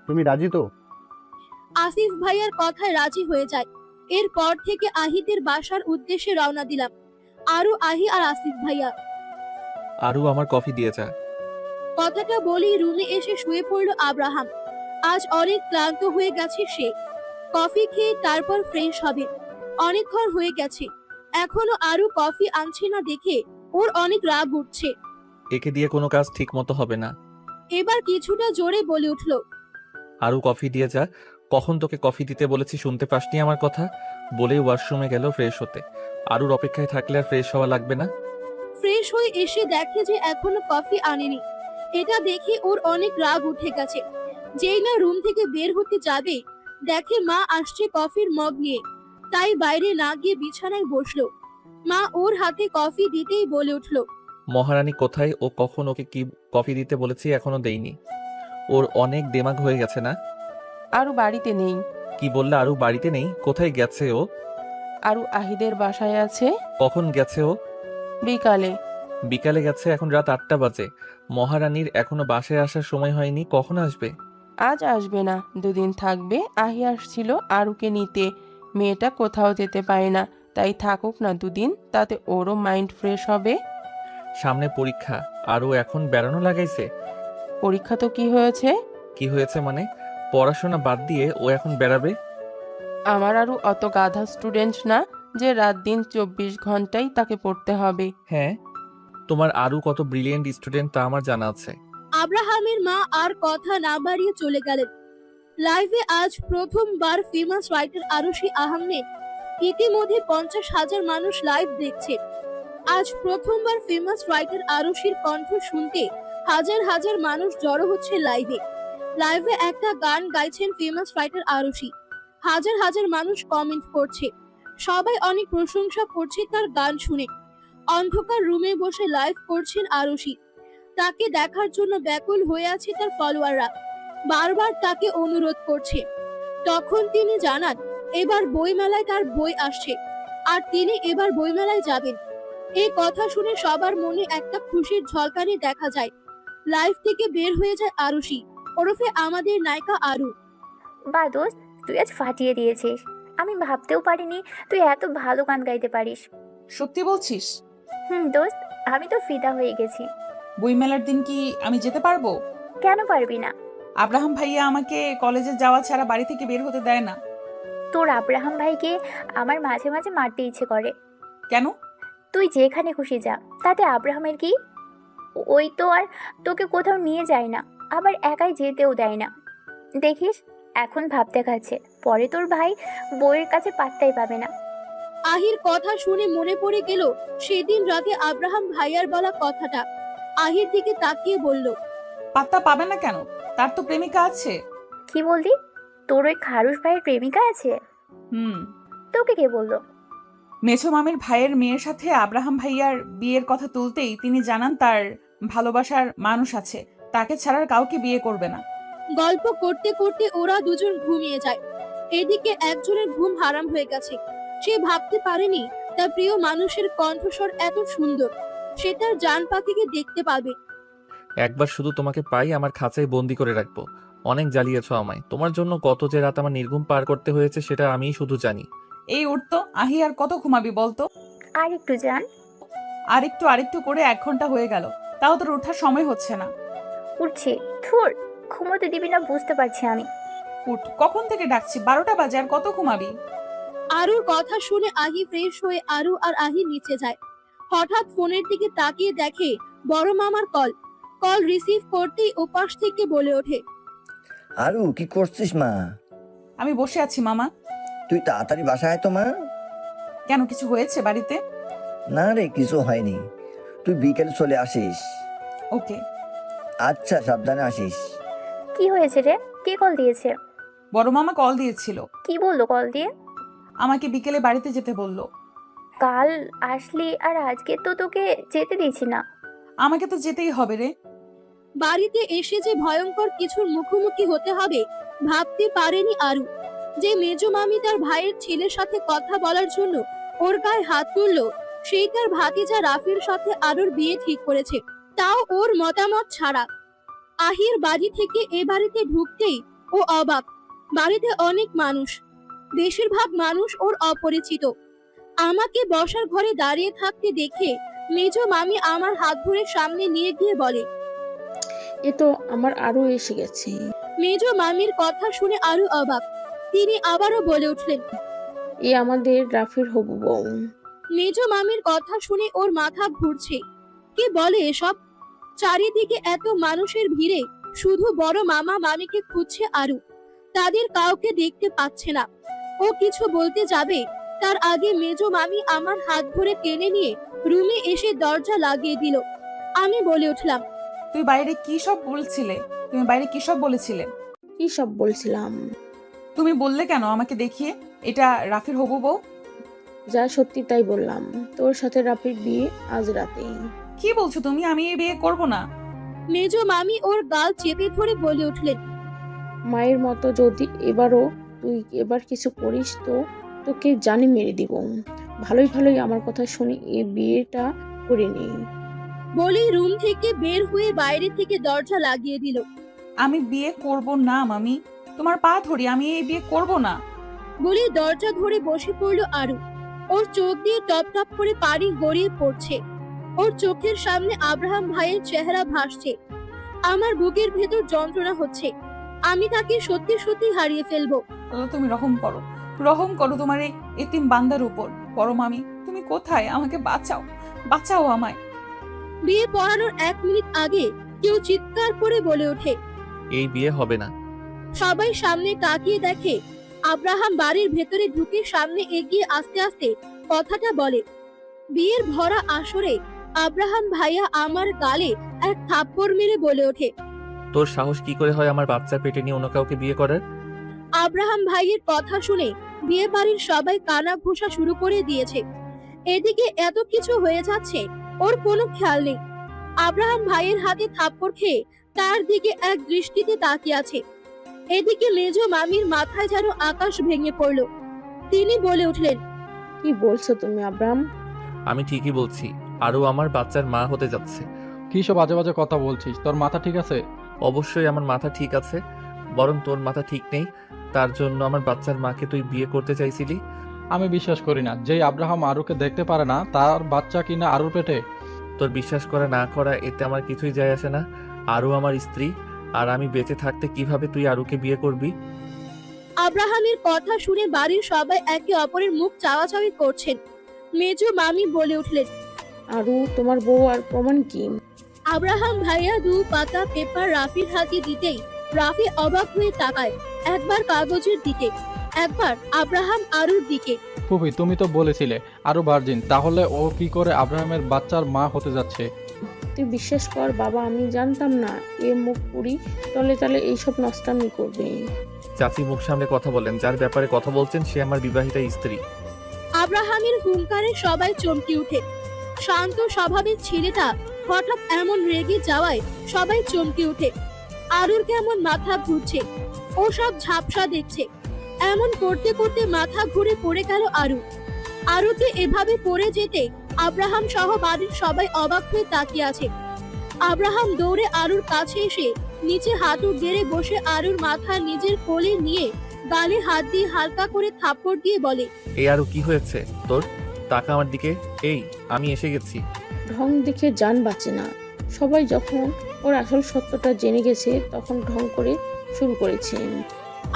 তুমি রাজি তো? আসিফ ভাইয়ার কথায় রাজি হয়ে যায়। এরপর থেকে আহিদের বাসার উদ্দেশ্যে রওনা দিলাম। আরু, আহি আর আসিফ ভাইয়া। আরও আমার কফি দিয়ে যা। কথাটা বলেই রুমে এসে শুয়ে পড়ল আব্রাহাম। আজ অনেক ক্লান্ত হয়ে গেছে সে। কফি খেয়ে তারপর ফ্রেশ হবে। অনেকক্ষণ হয়ে গেছে, এখনো আরু কফি আনছে না দেখে ওর অনেক রাগ উঠছে। একে দিয়ে কোনো কাজ ঠিক মতো হবে না। এবার কিছুটা জোরে বলে উঠল, আরও কফি দিয়ে যা। কখন তোকে কফি দিতে বলেছি, শুনতে পাসনি আমার কথা? বলেই ওয়াশরুমে গেল ফ্রেশ হতে। আরুর অপেক্ষায় থাকলে আর ফ্রেশ হওয়া লাগবে না। ফ্রেশ হয়ে এসে দেখে যে এখনো কফি আনেনি। এটা দেখে ওর অনেক রাগ উঠে গেছে। যেই না রুম থেকে বের হতে যাবে, দেখে মা আসছে কফির মগ নিয়ে। তাই বাইরে না গিয়ে বিছানায় বসলো। মা ওর হাতে কফি দিতেই বলে উঠল, মহারানী কোথায়? ও কখন ওকে কি কফি দিতে বলেছি এখনো দেইনি। ওর অনেক দেমাগ হয়ে গেছে না? আরু বাড়িতে নেই। কি বললে? আরু বাড়িতে নেই? কোথায় গেছে ও? আরু আহিদের বাসায় আছে। কখন গেছে ও? বিকালে। বিকালে গেছে? এখন রাত 8টা বাজে। মহারানীর এখনো বাসায় আসার সময় হয়নি, কখন আসবে? আজ আসবে না, 2 দিন থাকবে। আহি আসছিল আরুকে নিতে। মেয়েটা কোথাও যেতে পারে না, তাই থাকুক না 2 দিন, তাতে ওরও মাইন্ড ফ্রেশ হবে। সামনে পরীক্ষা, আরও এখন বেড়ানো লাগাইছে। পরীক্ষা তো কি হয়েছে? কি হয়েছে মানে? পড়াশোনা বাদ দিয়ে ও এখন বেড়াবে? আমার আরু অত গাধা স্টুডেন্ট না যে রাত দিন 24 ঘন্টাই তাকে পড়তে হবে। হ্যাঁ, তোমার আরও কত ব্রিলিয়েন্ট স্টুডেন্ট তা আমার জানা আছে। আব্রাহামের মা আর কথা না বাড়িয়ে চলে গেলেন। লাইভে আজ প্রথমবার ফেমাস রাইটার আরুশি আহমেদ। ইতিমধ্যে 50,000 মানুষ লাইভ দেখছে। আজ প্রথমবার ফেমাস রাইটার আরুশির কণ্ঠ শুনতে হাজার হাজার মানুষ জড়ো হচ্ছে লাইভে। লাইভে একটা গান গাইছেন ফেমাস রাইটার আরুশি। হাজার হাজার মানুষ কমেন্ট করছে। সবাই অনেক প্রশংসা করছে তার গান শুনে। অন্ধকার রুমে বসে লাইভ করছেন আরুশি। তাকে দেখার জন্য ব্যাকুল হয়ে আছে তার ফলোয়াররা। বারবার তাকে অনুরোধ করছে। তখন তিনি জানান এবার বইমেলায় তার বই আসছে আর তিনি এবার বইমেলায় যাবেন। এই কথা শুনে সবার মনে একটা খুশির ঝলকানি দেখা যায়। লাইভ থেকে বের হয়ে যায় আরুশি, ওরফে আমাদের নায়িকা আরু। বা দোস্ত, তুই আজ ফাটিয়ে দিয়েছিস। আমি ভাবতেও পারিনি তুই এত ভালো গান গাইতে পারিস। সত্যি বলছিস? দোস্ত, আমি তো ফিদা হয়ে গেছি। বইমেলার দিন কি আমি যেতে পারবো? কেন পারবি না? আব্রাহাম ভাইয়া আমাকে কলেজে যাওয়া ছাড়া বাড়ি থেকে বের হতে দেয় না। তোর আব্রাহাম ভাইকে আমার মাঝে মাঝে মারতে ইচ্ছে করে। কেন? তুই যেখানে খুশি যা, তাতে আব্রাহামের কি? ওই তো আর তোকে কোথাও নিয়ে যায় না, আবার একাই যেতেও দেয় না। দেখিস, এখন ভাব দেখাচ্ছে, পরে তোর ভাই বউয়ের কাছে পাত্তাই পাবে না। আহির কথা শুনে মনে পড়ে গেল সেদিন রাতে আব্রাহাম ভাইয়ার বলা কথাটা। আহির দিকে তাকিয়ে বলল, পাত্তা পাবে না কেন? তার তো প্রেমিকা আছে। কি বললি? তোর ওই খারুশ ভাইয়ের প্রেমিকা আছে? তোকে কে বললো? মেছো মামির ভাইয়ের মেয়ের সাথে আব্রাহাম ভাইয়ার বিয়ের কথা তুলতেই তিনি জানান তার ভালোবাসার মানুষ আছে, তাকে ছাড়ার কাউকে বিয়ে করবে না। গল্প করতে করতে ওরা দুজন ঘুমিয়ে যায়। এদিকে একজনের ঘুম হারাম হয়ে গেছে। সে ভাবতে পারেনি তার প্রিয় মানুষের কণ্ঠস্বর এত সুন্দর। সে তার জান পাখিকে দেখতে পাবে। একবার শুধু তোমাকে পাই আমার খাঁচায় বন্দি করে রাখবো। অনেক জ্বালিয়েছ আমায়। তোমার জন্য কত যে রাত আমার নির্ঘুম পার করতে হয়েছে সেটা আমিই শুধু জানি। এই উঠতো, আহি আর কত ঘুমাবি বলতো? আর একটু জান। আরেকটু করে 1 ঘন্টা হয়ে গেল, তাও তোর ওঠার সময় হচ্ছে না। উঠছি। থুর, ঘুমোতে দিবি না বুঝতে পারছি আমি। উঠ, কখন থেকে ডাকছি, 12টা বাজে, আর কত ঘুমাবি? আরুর কথা শুনে আহি ফ্রেশ হয়ে আরু আর আহি নিচে যায়। হঠাৎ ফোনের দিকে তাকিয়ে দেখে বড় মামার কল। কল রিসিভ করতেই ওপাশ থেকে বলে ওঠে, আরু কি করছিস মা? আমি বসে আছি মামা। তুই তাড়াতাড়ি বাসায় আয় তো মা। কেন, কিছু হয়েছে বাড়িতে? না রে, কিছু হয়নি। তুই বিকেলে চলে আসিস। ওকে। আচ্ছা, সাবধানে আসিস। কি হয়েছে রে? কে কল দিয়েছে? বড় মামা কল দিয়েছিল। কি বললো কল দিয়ে? আমাকে বিকেলে বাড়িতে যেতে বলল। কাল আসলি আর আজকে তো তোকে যেতে দিয়েছি না। আমাকে তো যেতেই হবে রে। বাড়িতে এসে যে ভয়ঙ্কর কিছুর মুখোমুখি হতে হবে ভাবতে পারেনি আরু। যে মেজো মামি তার ভাইয়ের ছেলের সাথে কথা বলার জন্য ওর গায়ে হাত তুললো, সেই তার ভাতিজা রাফির সাথে আরুর বিয়ে ঠিক করেছে, তাও ওর মতামত ছাড়া। আহির বাড়ি থেকে এ বাড়িতে ঢুকতেই ও অবাক। বাড়িতে অনেক মানুষ, বেশিরভাগ মানুষ ওর অপরিচিত। আমাকে বসার ঘরে দাঁড়িয়ে থাকতে দেখে মেজো মামি আমার হাত ধরে সামনে নিয়ে গিয়ে বলে, এ তো আমার আরো এসে গেছে। মেজো মামির কথা শুনে আরো অবাক। তিনি আবারও বলে উঠলেন, এ আমাদের রাফির হবু বউ। মেজো মামির কথা শুনে ওর মাথা ঘুরছে। কে বলে এসব? চারিদিকে এত মানুষের ভিড়ে শুধু বড় মামা মামিকে খুঁজছে আরু, তাদের কাউকে দেখতে পাচ্ছে না। ও কিছু বলতে যাবে তার আগে মেজো মামি আমার হাত ধরে টেনে নিয়ে রুমে এসে দরজা লাগিয়ে দিল। আমি বলে উঠলাম, তুমি বাইরে কি সব বলছিলে? তুমি বাইরে কি সব বলেছিলে? কি সব বলছিলাম? তুমি বললে কেন আমাকে দেখিয়ে এটা রাফির হবু বউ? যা সত্যি তাই বললাম। তোর সাথে রাফির বিয়ে আজ রাতে। কি বলছো তুমি? আমি এই বিয়ে করব না। মেজো মামি ওর গাল চেপে ধরে বলে উঠলেন, মায়ের মতো যদি তুই এবার কিছু করিস তো তোকে জানি মেরে দিব। ভালোই ভালোই আমার কথা শুনে এই বিয়েটা করে নি। বলি রুম থেকে বের হয়ে বাইরে থেকে দরজা লাগিয়ে দিল। আমি বিয়ে করব না মামি, তোমার পা ধরি, আমি এই বিয়ে করব না। বলি দরজা ধরে বসে পড়লো আরু। ওর চোখ দিয়ে টপ টপ করে পানি গড়িয়ে পড়ছে। ওর চোখের সামনে আব্রাহাম ভাইয়ের চেহারা ভাসছে। আমার বুকের ভেতর যন্ত্রণা হচ্ছে। আমি তাকে সত্যি সত্যি হারিয়ে ফেলবো। আল্লাহ তুমি রহম করো, রহম করো তোমার এই এতিম বান্দার উপর। বড় মামি তুমি কোথায়? আমাকে বাঁচাও, বাঁচাও আমায়। বিয়ে পড়ানোর 1 মিনিট আগে কেউ চিৎকার করে বলে ওঠে, এই বিয়ে হবে না। সবাই সামনে তাকিয়ে দেখে আব্রাহাম বাড়ির ভেতরে ঢুকে সামনে এগিয়ে আস্তে আস্তে কথাটা বলে। বিয়ের ভরা আসরে আব্রাহাম ভাইয়া আমার গালে এক থাপ্পড় মেরে বলে ওঠে, তোর সাহস কি করে হয় আমার বাচ্চা পেটে নিয়ে অন্য কাউকে বিয়ে করার? আব্রাহাম ভাইয়ের কথা শুনে বিয়ে বাড়ির সবাই কানা ঘোষা শুরু করে দিয়েছে। এদিকে এত কিছু হয়ে যাচ্ছে, ওর কোনো খেয়াল নেই। আব্রাহাম ভাইয়ের হাতে থাপ্পড় খেয়ে তার দিকে এক দৃষ্টিতে তাকিয়ে আছে। এদিকে মেজো মামির মাথায় যেন আকাশ ভেঙে পড়ল। তিনি বলে উঠলেন, কি বলছো তুমি আব্রাহাম? আমি ঠিকই বলছি, আরও আমার বাচ্চার মা হতে যাচ্ছে। কি সব আজে বাজে কথা বলছিস? তোর মাথা ঠিক আছে? অবশ্যই আমার মাথা ঠিক আছে, বরং তোর মাথা ঠিক নেই। তার জন্য আমার বাচ্চার মাকে তুই বিয়ে করতে চাইছিলি? আমি বিশ্বাস করি না। যেই আব্রাহাম আরুকে দেখতে পারে না, তার বাচ্চা কিনা আরুর পেটে। তোর বিশ্বাস করা না করা এতে আমার কিছুই যায় আসে না। আরও আমার স্ত্রী, আর আমি বেঁচে থাকতে কিভাবে তুই আরুকে বিয়ে করবি? আব্রাহামের কথা শুনে বাড়ির সবাই একে অপরের মুখ চাওয়াচাওয়ি করছেন। মেজো মামি বলে উঠলেন, আরু তোমার বউ, আর প্রমাণ কি? আব্রাহাম ভাইয়া 2 পাতা পেপার রাফির হাতে দিতেই রাফি অবাক হয়ে তাকায়, একবার কাগজের দিকে, একবার আব্রাহাম আরুর দিকে। ফুফি, তুমি তো বলেছিলে আরু ভার্জিন, তাহলে ও কি করে আব্রাহামের বাচ্চার মা হতে যাচ্ছে? তুই বিশ্বাস কর বাবা, আমি জানতাম না এ মুখ পুরি তলে তলে এইসব নষ্টামি করবে। চাচি মুখ সামনে কথা বলেন, যার ব্যাপারে কথা বলছেন সে আমার বিবাহিতা স্ত্রী। আব্রাহামের হুঙ্কারে সবাই চমকে উঠে। শান্ত স্বভাবের ছেলেটা হঠাৎ এমন রেগে যাওয়ায় সবাই চমকে উঠে। আরুর কেমন মাথা ঘুরছে, ও সব ঝাপসা দেখছে। এমন করতে করতে মাথা ঘুরে পড়ে গেল আরু। আরুকে এভাবে পড়ে যেতে আব্রাহাম সহ বাড়ির সবাই অবাক হয়ে তাকিয়ে আছে। আব্রাহাম দৌড়ে আরুর কাছে এসে নিচে হাঁটু গেড়ে বসে আরুর মাথা নিজের কোলে নিয়ে গালে হাত দিয়ে হালকা করে থাপ্পড় দিয়ে বলে, এই আরু কি হয়েছে তোর? টাকা আমার দিকে। এই আমি এসে গেছি। ঢং দেখে জান বাঁচে না। সবাই যখন ওর আসল সত্যটা জেনে গেছে তখন ঢং করে শুরু করেছে।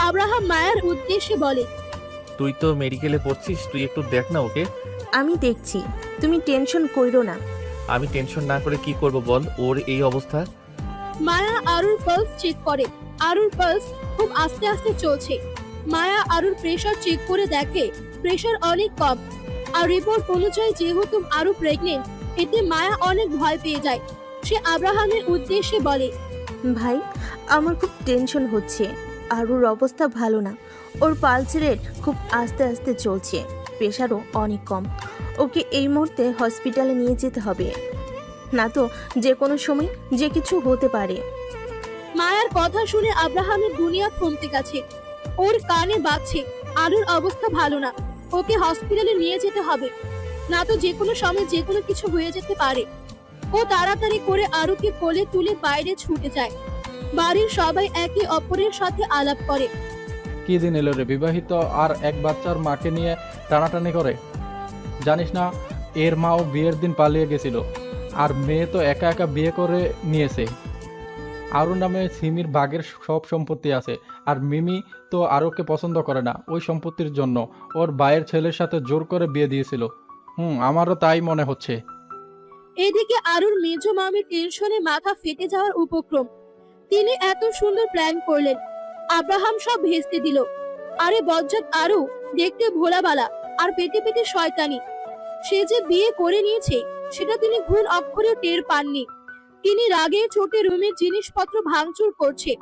আব্রাহাম মায়ের উদ্দেশ্যে বলে, তুই তো মেডিকেলে পড়ছিস, তুই একটু দেখ না ওকে। আমি দেখছি, তুমি টেনশন কইরো না। আমি টেনশন না করে কি করব বল, ওর এই অবস্থা। মায়া আরুর পালস চেক করে। আরুর পালস খুব আস্তে আস্তে চলছে। মায়া আরুর প্রেসার চেক করে দেখে প্রেসার অনেক কম। আর রিপোর্ট অনুযায়ী যেহেতু আরু প্রেগনেন্ট, এতে মায়া অনেক ভয় পেয়ে যায়। সে আব্রাহামের উদ্দেশ্যে বলে, ভাই, আমার খুব টেনশন হচ্ছে। আরুর অবস্থা ভালো না, ওর পালস রেট খুব আস্তে আস্তে চলছে, প্রেশারও অনেক কম। ওকে এই মুহূর্তে হসপিটালে নিয়ে যেতে হবে, না তো যে কোনো সময় যে কিছু হতে পারে। মায়ার কথা শুনে আব্রাহামের দুনিয়া থমকে গেছে। ওর কানে বাজছে আরুর অবস্থা ভালো না, ওকে হসপিটালে নিয়ে যেতে হবে, না তো যে কোনো সময় যে কোনো কিছু হয়ে যেতে পারে। ও তাড়াতাড়ি করে আরুকে কোলে তুলে বাইরে ছুটে যায়। বাড়ির সবাই একে অপরের সাথে আলাপ করে। কি দিন এলো রে, বিবাহিত আর এক বাচ্চার মাকে নিয়ে টানাটানি করে। জানিস না এর মাও বিয়ের দিন পালিয়ে গেছিল, আর মেয়ে তো একা একা বিয়ে করে নিয়েছে। আরুর নামে সিমির ভাগের সব সম্পত্তি আছে, আর মিমি তো আরুকে পছন্দ করে না, ওই সম্পত্তির জন্য ওর ভাইয়ের ছেলের সাথে জোর করে বিয়ে দিয়েছিল। আমারও তাই মনে হচ্ছে। এদিকে আরুর মেজ মামির টেনশনে মাথা ফেটে যাওয়ার উপক্রম। তিনি এত সুন্দর প্ল্যান করলেন, আব্রাহাম সব ভেস্তে দিল। আরে বজ্জাত আরু, দেখতে ভোলাবালা আর পেটে পেটে শয়তানি। সে যে বিয়ে করে নিয়েছে সেটা তিনি ঘুণ অক্ষরেও টের পাননি। তিনি রাগে চোটে রুমের জিনিসপত্র ভাঙচুর করছে।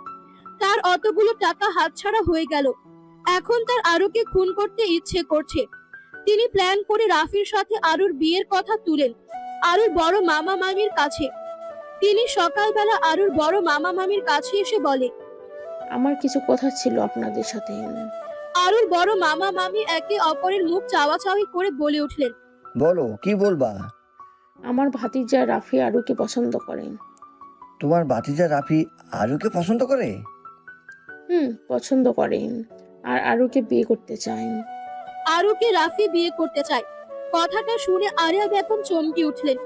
তার অতগুলো টাকা হাতছাড়া হয়ে গেল। এখন তার আরুকে খুন করতে ইচ্ছে করছে। তিনি প্ল্যান করে রাফির সাথে আরুর বিয়ের কথা তুলেন আরুর বড় মামা মামির কাছে। তিনি সকালবেলা আরুর বড় মামা মামির কাছে এসে বলে, আমার কিছু কথা ছিল আপনাদের সাথে। আরুর বড় মামা মামি একে অপরের মুখ চাওয়াচাওয়ি করে বলে উঠলেন, বলো, কি বলবা? আমার ভাতিজা রাফি আরুকে পছন্দ করেন। তোমার ভাতিজা রাফি আরুকে পছন্দ করে? পছন্দ করেন আর আরুকে বিয়ে করতে চান। আরুকে রাফি বিয়ে করতে চায়। কথাটা শুনে আরিয়া বেগম চমকে উঠলেন।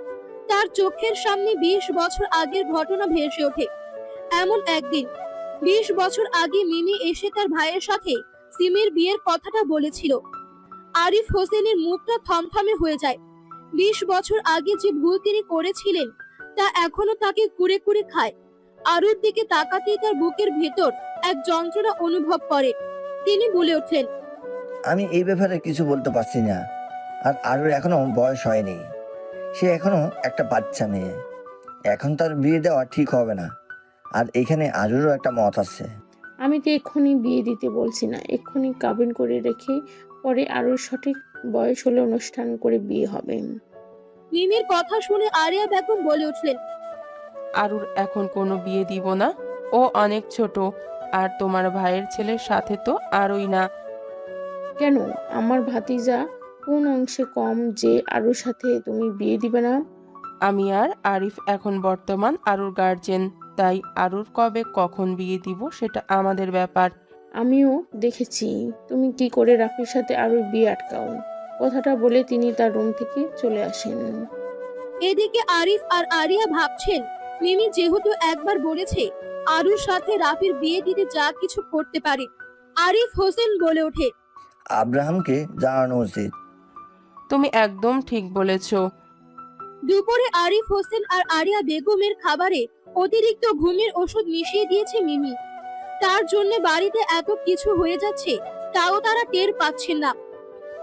তার চোখের সামনে 20 বছর আগের ঘটনা ভেসে ওঠে। এমন একদিন 20 বছর আগে মিমি এসে তার ভাইয়ের সাথে সিমির বিয়ের কথাটা বলেছিল। আরিফ হোসেনের মুখটা থমথমে হয়ে যায়। 20 বছর আগে যে ভুল তিনি করেছিলেন তা এখনো তাকে কুরে কুরে খায়। আরুর দিকে তাকাতেই তার বুকের ভেতর এক যন্ত্রণা অনুভব করে। তিনি বলে উঠলেন, আমি এই ব্যাপারে কিছু বলতে পারছি না। আর আরুর এখনো বয়স হয়নি, সে এখনো একটা বাচ্চা মেয়ে। এখন তার বিয়ে দেওয়া ঠিক হবে না। আর এখানে আরুরও একটা মত আছে। আমি তো এক্ষুনি বিয়ে দিতে বলছি না, এক্ষুনি কাবিন করে রেখে পরে আরুর সঠিক বয়স হলে অনুষ্ঠান করে বিয়ে হবে। মিমির কথা শুনে আরিয়া বেগম বলে উঠলেন, আরুর এখন কোনো বিয়ে দিব না, ও অনেক ছোট, আর তোমার ভাইয়ের ছেলের সাথে তো আরই না। কেন, আমার ভাতিজা কোন অংশে কম যে আরুর সাথে তুমি বিয়ে দিবে না? আমি আর আরিফ এখন বর্তমান আরুর গার্জেন, তাই আরুর কবে কখন বিয়ে দিব সেটা আমাদের ব্যাপার। আমিও দেখেছি তুমি কি করে রাফির সাথে আরুর বিয়ে আটকাও। কথাটা বলে তিনি তার রুম থেকে চলে আসেন। এদিকে আরিফ আর আরিয়া ভাবছেন, মিমি যেহেতু একবার বলেছে আরুর সাথে রাফির বিয়ে দিতে যা কিছু করতে পারে। আরিফ হোসেন বলে ওঠে, আব্রাহামকে জানানো উচিত। তুমি একদম ঠিক বলেছো। দুপুরে আরিফ হোসেন আর আরিয়া বেগমের খাবারে অতিরিক্ত ঘুমের ওষুধ মিশিয়ে দিয়েছে মিমি। তার জন্য বাড়িতে এত কিছু হয়ে যাচ্ছে তাও তারা টের পাচ্ছেন না।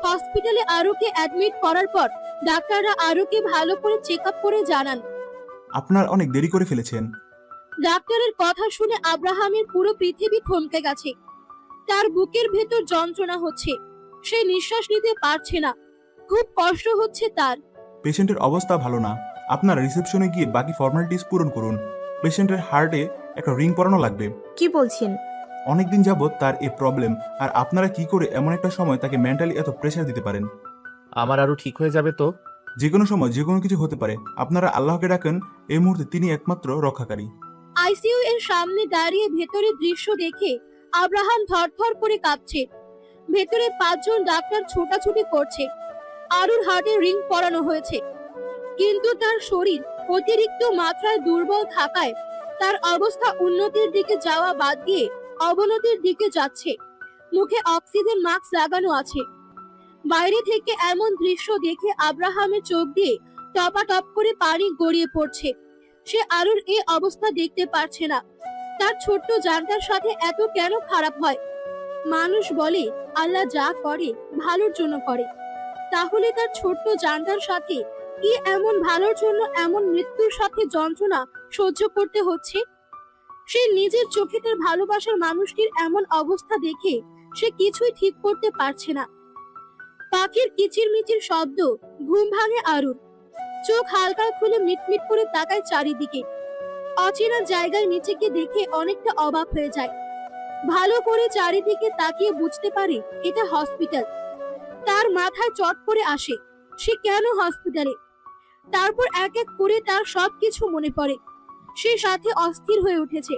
হসপিটালে আরুকে অ্যাডমিট করার পর ডাক্তাররা আরুকে ভালো করে চেক আপ করে জানান, আপনার অনেক দেরি করে ফেলেছেন। ডাক্তারের কথা শুনে আব্রাহামের পুরো পৃথিবী থমকে গেছে। তার বুকের ভেতর যন্ত্রণা হচ্ছে, সে নিঃশ্বাস নিতে পারছে না, খুব কষ্ট হচ্ছে তার। পেশেন্টের অবস্থা ভালো না, আপনারা রিসেপশনে গিয়ে বাকি ফর্মালিটিস পূরণ করুন। পেশেন্টের হার্টে একটা রিং পরানো লাগবে। কি বলছেন? অনেকদিন যাবত তার এই প্রবলেম, আর আপনারা কি করে এমন একটা সময় তাকে মেন্টালি এত প্রেশার দিতে পারেন? আমার আরো ঠিক হয়ে যাবে তো? যে কোনো সময় যে কোনো কিছু হতে পারে। আপনারা আল্লাহকে ডাকেন, এই মুহূর্তে তিনি একমাত্র রক্ষাকারী। আইসিইউ এর সামনে দাঁড়িয়ে ভেতরের দৃশ্য দেখে আব্রাহাম থরথর করে কাঁপছে। ভেতরে 5 জন ডাক্তার ছোটাছুটি করছে। আরুর হার্টে রিং পরানো হয়েছে, কিন্তু তার শরীর অতিরিক্ত মাত্রায় দুর্বল থাকায় তার অবস্থা উন্নতির দিকে যাওয়া বাদ দিয়ে অবনতির দিকে যাচ্ছে। মুখে অক্সিজেন মাস্ক লাগানো আছে। বাইরে থেকে এমন দৃশ্য দেখে আব্রাহামের চোখ দিয়ে টপাটপ করে পানি গড়িয়ে পড়ছে। সে আরুর এই অবস্থা দেখতে পারছে না। তার ছোট্ট জানটার সাথে এত কেন খারাপ হয়? মানুষ বলে আল্লাহ যা করে ভালোর জন্য করে, তাহলে তার ছোট্ট জানটার সাথে কি এমন ভালোর জন্য এমন মৃত্যুর সাথে যন্ত্রণা সহ্য করতে হচ্ছে? সে নিজের চোখে তার ভালোবাসার মানুষটির এমন অবস্থা দেখে সে কিছুই ঠিক করতে পারছে না। পাখির কিচিরমিচির শব্দ ঘুম ভাঙে আরুর। চোখ হালকা খুলে মিটমিট করে তাকায় চারিদিকে। অচেনা জায়গায় নিজেকে দেখে অনেকটা অবাক হয়ে যায়। ভালো করে চারিদিকে তাকিয়ে বুঝতে পারে এটা হসপিটাল। তার মাথায় চট করে আসে, সে কেন হসপিটালে। তারপর এক এক করে তার সবকিছু মনে পড়ে। সে সাথে অস্থির হয়ে উঠেছে।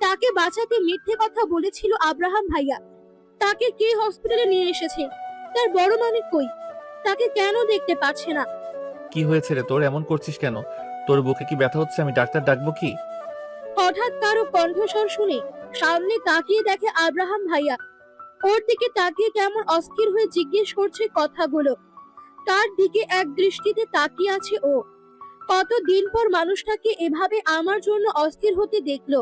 তাকে বাঁচাতে মিথ্যে কথা বলেছিল আব্রাহাম ভাইয়া। তাকে কে হসপিটালে নিয়ে এসেছে? তার বড় মানিক কই? তাকে কেন দেখতে পাচ্ছে না? কি হয়েছে রে তোর? এমন করছিস কেন? তোর বুকে কি ব্যথা হচ্ছে? আমি ডাক্তার ডাকবো কি? হঠাৎ কারো কণ্ঠস্বর শুনে সামনে তাকিয়ে দেখে আব্রাহাম ভাইয়া। ওর দিকে তাকিয়ে কেমন অস্থির হয়ে জিজ্ঞেস করছে কথাগুলো। তার দিকে এক দৃষ্টিতে তাকিয়ে আছে ও। কতদিন পর মানুষটাকে এভাবে আমার জন্য অস্থির হতে দেখলো।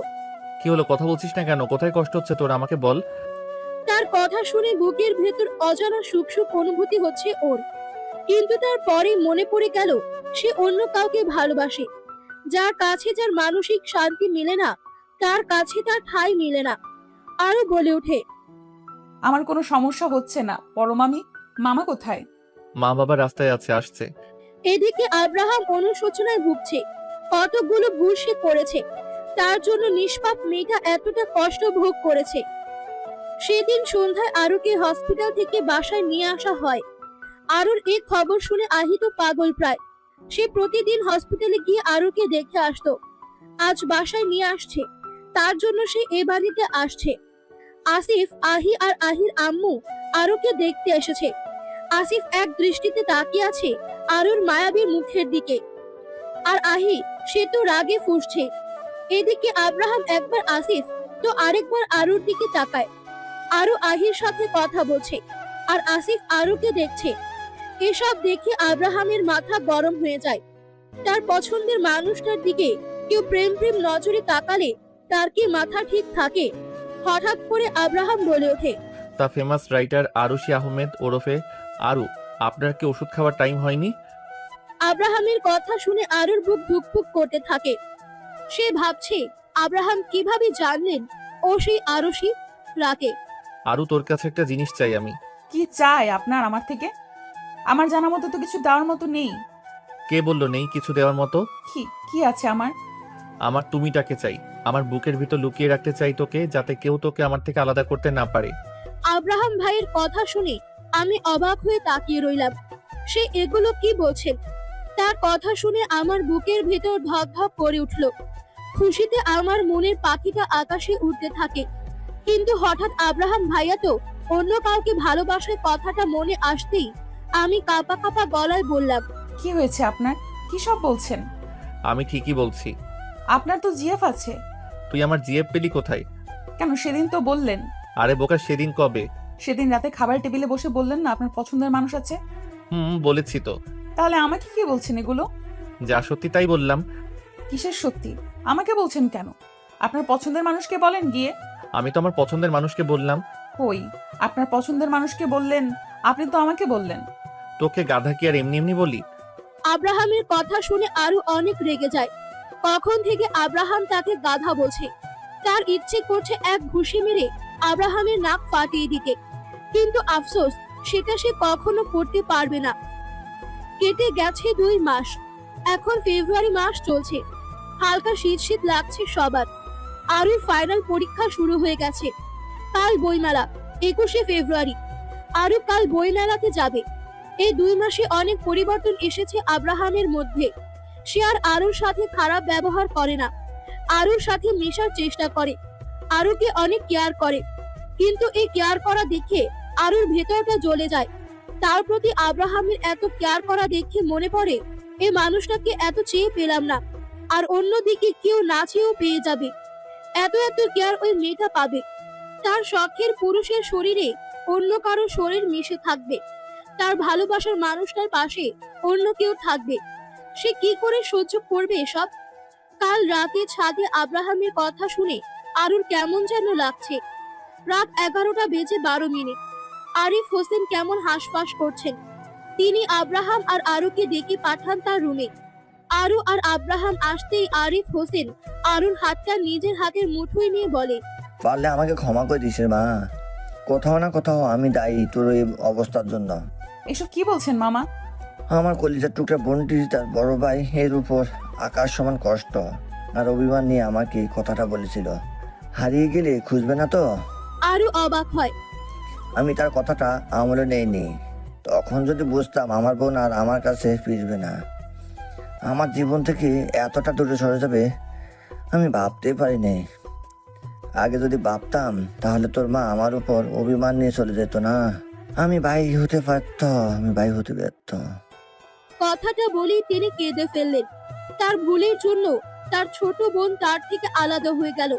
কি হলো? কথা বলছিস না কেন? কোথায় কষ্ট হচ্ছে তোর? আমাকে বল। তার কথা শুনে বুকের ভেতর অজানা সুখ সুখ অনুভূতি হচ্ছে ওর। কিন্তু তার পরে মনে পড়ে গেল সে অন্য কাউকে ভালোবাসে। যার কাছে যার মানসিক শান্তি মিলে না, তার কাছে তার ঠাঁই মিলে না। আরো বলে ওঠে, আমার কোনো সমস্যা হচ্ছে না বড় মামি। মামা কোথায়? মা বাবা রাস্তায় আছে, আসছে। এদিকে আব্রাহাম অনুশোচনায় ভুগছে। কতগুলো ভুল সে করেছে, তার জন্য নিষ্পাপ মেয়েটা এতটা কষ্ট ভোগ করেছে। সেদিন সন্ধ্যায় আরুকে হসপিটাল থেকে বাসায় নিয়ে আসা হয়। আরুর এই খবর শুনে আহি তো পাগল প্রায়। সে প্রতিদিন হসপিটালে গিয়ে আরুকে দেখে আসতো। আজ বাসায় নিয়ে আসছে, তার জন্য সে এ বাড়িতে আসছে। আসিফ, আহি আর আহির আম্মু আরুকে দেখতে এসেছে। আসিফ এক দৃষ্টিতে তাকিয়ে আছে আরুর মায়াবী মুখের দিকে। আর আহি, সে তো রাগে ফুঁসছে। এদিকে আব্রাহাম একবার আসিফ তো আরেকবার আরুর দিকে তাকায়। আরু আহির সাথে কথা বলছে আর আসিফ আরুকে দেখছে। এসব দেখে আব্রাহামের মাথা গরম হয়ে যায়। তার পছন্দের মানুষটার দিকে কেউ প্রেম প্রেম নজরে তাকালে তার কি মাথা ঠিক থাকে? হঠাৎ করে আব্রাহাম বলে ওঠে, তা ফেমাস রাইটার আরুশি আহমেদ ওরফে আরু, আপনার কি ওষুধ খাওয়ার টাইম হয়নি? আব্রাহামের কথা শুনে আরুর বুক ধুকপুক করতে থাকে। সে ভাবছে আব্রাহাম কিভাবে জানলেন ও সেই আরুষি রাতে। আরু, তোর কাছে একটা জিনিস চাই আমি। কি চাই আপনার আমার থেকে? আমার জানা মতো তো কিছু দেওয়ার মতো নেই। কে বললো নেই কিছু দেওয়ার মতো? কি কি আছে আমার? আমার তুমিটাকে চাই। আমার বুকের ভিতর লুকিয়ে রাখতে চাই তোকে, যাতে কেউ তোকে আমার থেকে আলাদা করতে না পারে। আব্রাহাম ভাইয়ের কথা শুনে আমি অবাক হয়ে তাকিয়ে রইলাম। সে এগুলো কি বলছেন? তার কথা শুনে আমার বুকের ভেতর ধক ধক করে উঠল। খুশিতে আমার মনের পাখিটা আকাশে উড়তে থাকে। কিন্তু হঠাৎ আব্রাহাম ভাইয়া তো অন্য কাউকে ভালোবাসার কথাটা মনে আসতেই আমি কাঁপা কাঁপা গলায় বললাম, কি হয়েছে আপনার? কি সব বলছেন? আমি ঠিকই বলছি। আপনার তো জিএফ আছে। তুই আমার জিএফ পেলি কোথায়? কেন সেদিন তো বললেন। আরে বোকা, সেদিন কবে? সেদিন রাতে খাবার টেবিলে বসে বললেন না আপনার পছন্দের মানুষ আছে। বলেছি তো। তাহলে আমাকে কি বলছেন এগুলো? যা সত্যি তাই বললাম। কিসের সত্যি? আমাকে বলছেন কেন? আপনার পছন্দের মানুষকে বলেন গিয়ে। আমি তো আমার পছন্দের মানুষকে বললাম। কই, আপনার পছন্দের মানুষকে বললেন? আপনি তো আমাকে বললেন। তোকে গাধা কি আর এমনি এমনি বলি? আব্রাহামের কথা শুনে আরো অনেক রেগে যায়। কখন থেকে আব্রাহাম তাকে গাধা বলছে। তার ইচ্ছে করছে এক ঘুষি মেরে আব্রাহামের নাক ফাটিয়ে দিতে, কিন্তু আফসোস সেটা সে কখনো করতে পারবে না। কেটে গেছে 2 মাস। এখন ফেব্রুয়ারি মাস চলছে। হালকা শীত শীত লাগছে সবার। আরুর ফাইনাল পরীক্ষা শুরু হয়ে গেছে। কাল বইমেলা, 21শে ফেব্রুয়ারি। আরু কাল বইমেলাতে যাবে। এই 2 মাসে অনেক পরিবর্তন এসেছে আব্রাহামের মধ্যে। সে আর আরুর সাথে খারাপ ব্যবহার করে না, আরুর সাথে মেশার চেষ্টা করে, আরুকে অনেক কেয়ার করে। কিন্তু এই কেয়ার করা দেখে আরুর ভেতরটা জ্বলে যায়। তার প্রতি আব্রাহামের এত কেয়ার করা দেখে মনে পড়ে এই মানুষটাকে এত চেয়ে পেলাম না, আর অন্যদিকে কেউ না চেয়েও পেয়ে যাবে। এত এত কেয়ার ওই মেয়েটা পাবে। তার শখের পুরুষের শরীরে অন্য কারো শরীর মিশে থাকবে। তার ভালোবাসার মানুষটার পাশে অন্য কেউ থাকবে। সে কি করে সহ্য করবে এসব? কাল রাতে ছাদে আব্রাহামের কথা শুনে আরুর কেমন যেন লাগছে। রাত 11টা বেজে 12 মিনিট। আরিফ হোসেন কেমন হাঁসফাঁস করছেন। তিনি আব্রাহাম আর আরুকে ডেকে পাঠান তার রুমে। আরু আর আব্রাহাম আসতেই আরিফ হোসেন আরুর হাতটা নিজের হাতের মুঠোয় নিয়ে বলে, পারলে আমাকে ক্ষমা করে দিস রে মা। কোথাও না কোথাও আমি দায়ী তোর এই অবস্থার জন্য। এসব কি বলছেন মামা? আমার কলিজার টুকরা বোনটি তার বড় ভাই এর উপর আকাশ সমান কষ্ট আর অভিমান নিয়ে আমাকে কথাটা বলেছিল। হারিয়ে গেলে খুঁজবে না তো? আরু অবাক হয়। আমি তার কথাটা আমলে নেইনি। তখন যদি বুঝতাম আমার বোন আর আমার কাছে ফিরবে না, আমার জীবন থেকে এতটা দূরে সরে যাবে, আমি ভাবতেই পারিনি। আগে যদি ভাবতাম তাহলে তোর মা আমার উপর অভিমান নিয়ে চলে যেত না। আমি ভাই হতে পারত, আমি ভাই হতে ব্যর্থ। কথাটা বলেই তিনি কেঁদে ফেললেন। তার ভুলের জন্য তার ছোট বোন তার থেকে আলাদা হয়ে গেল।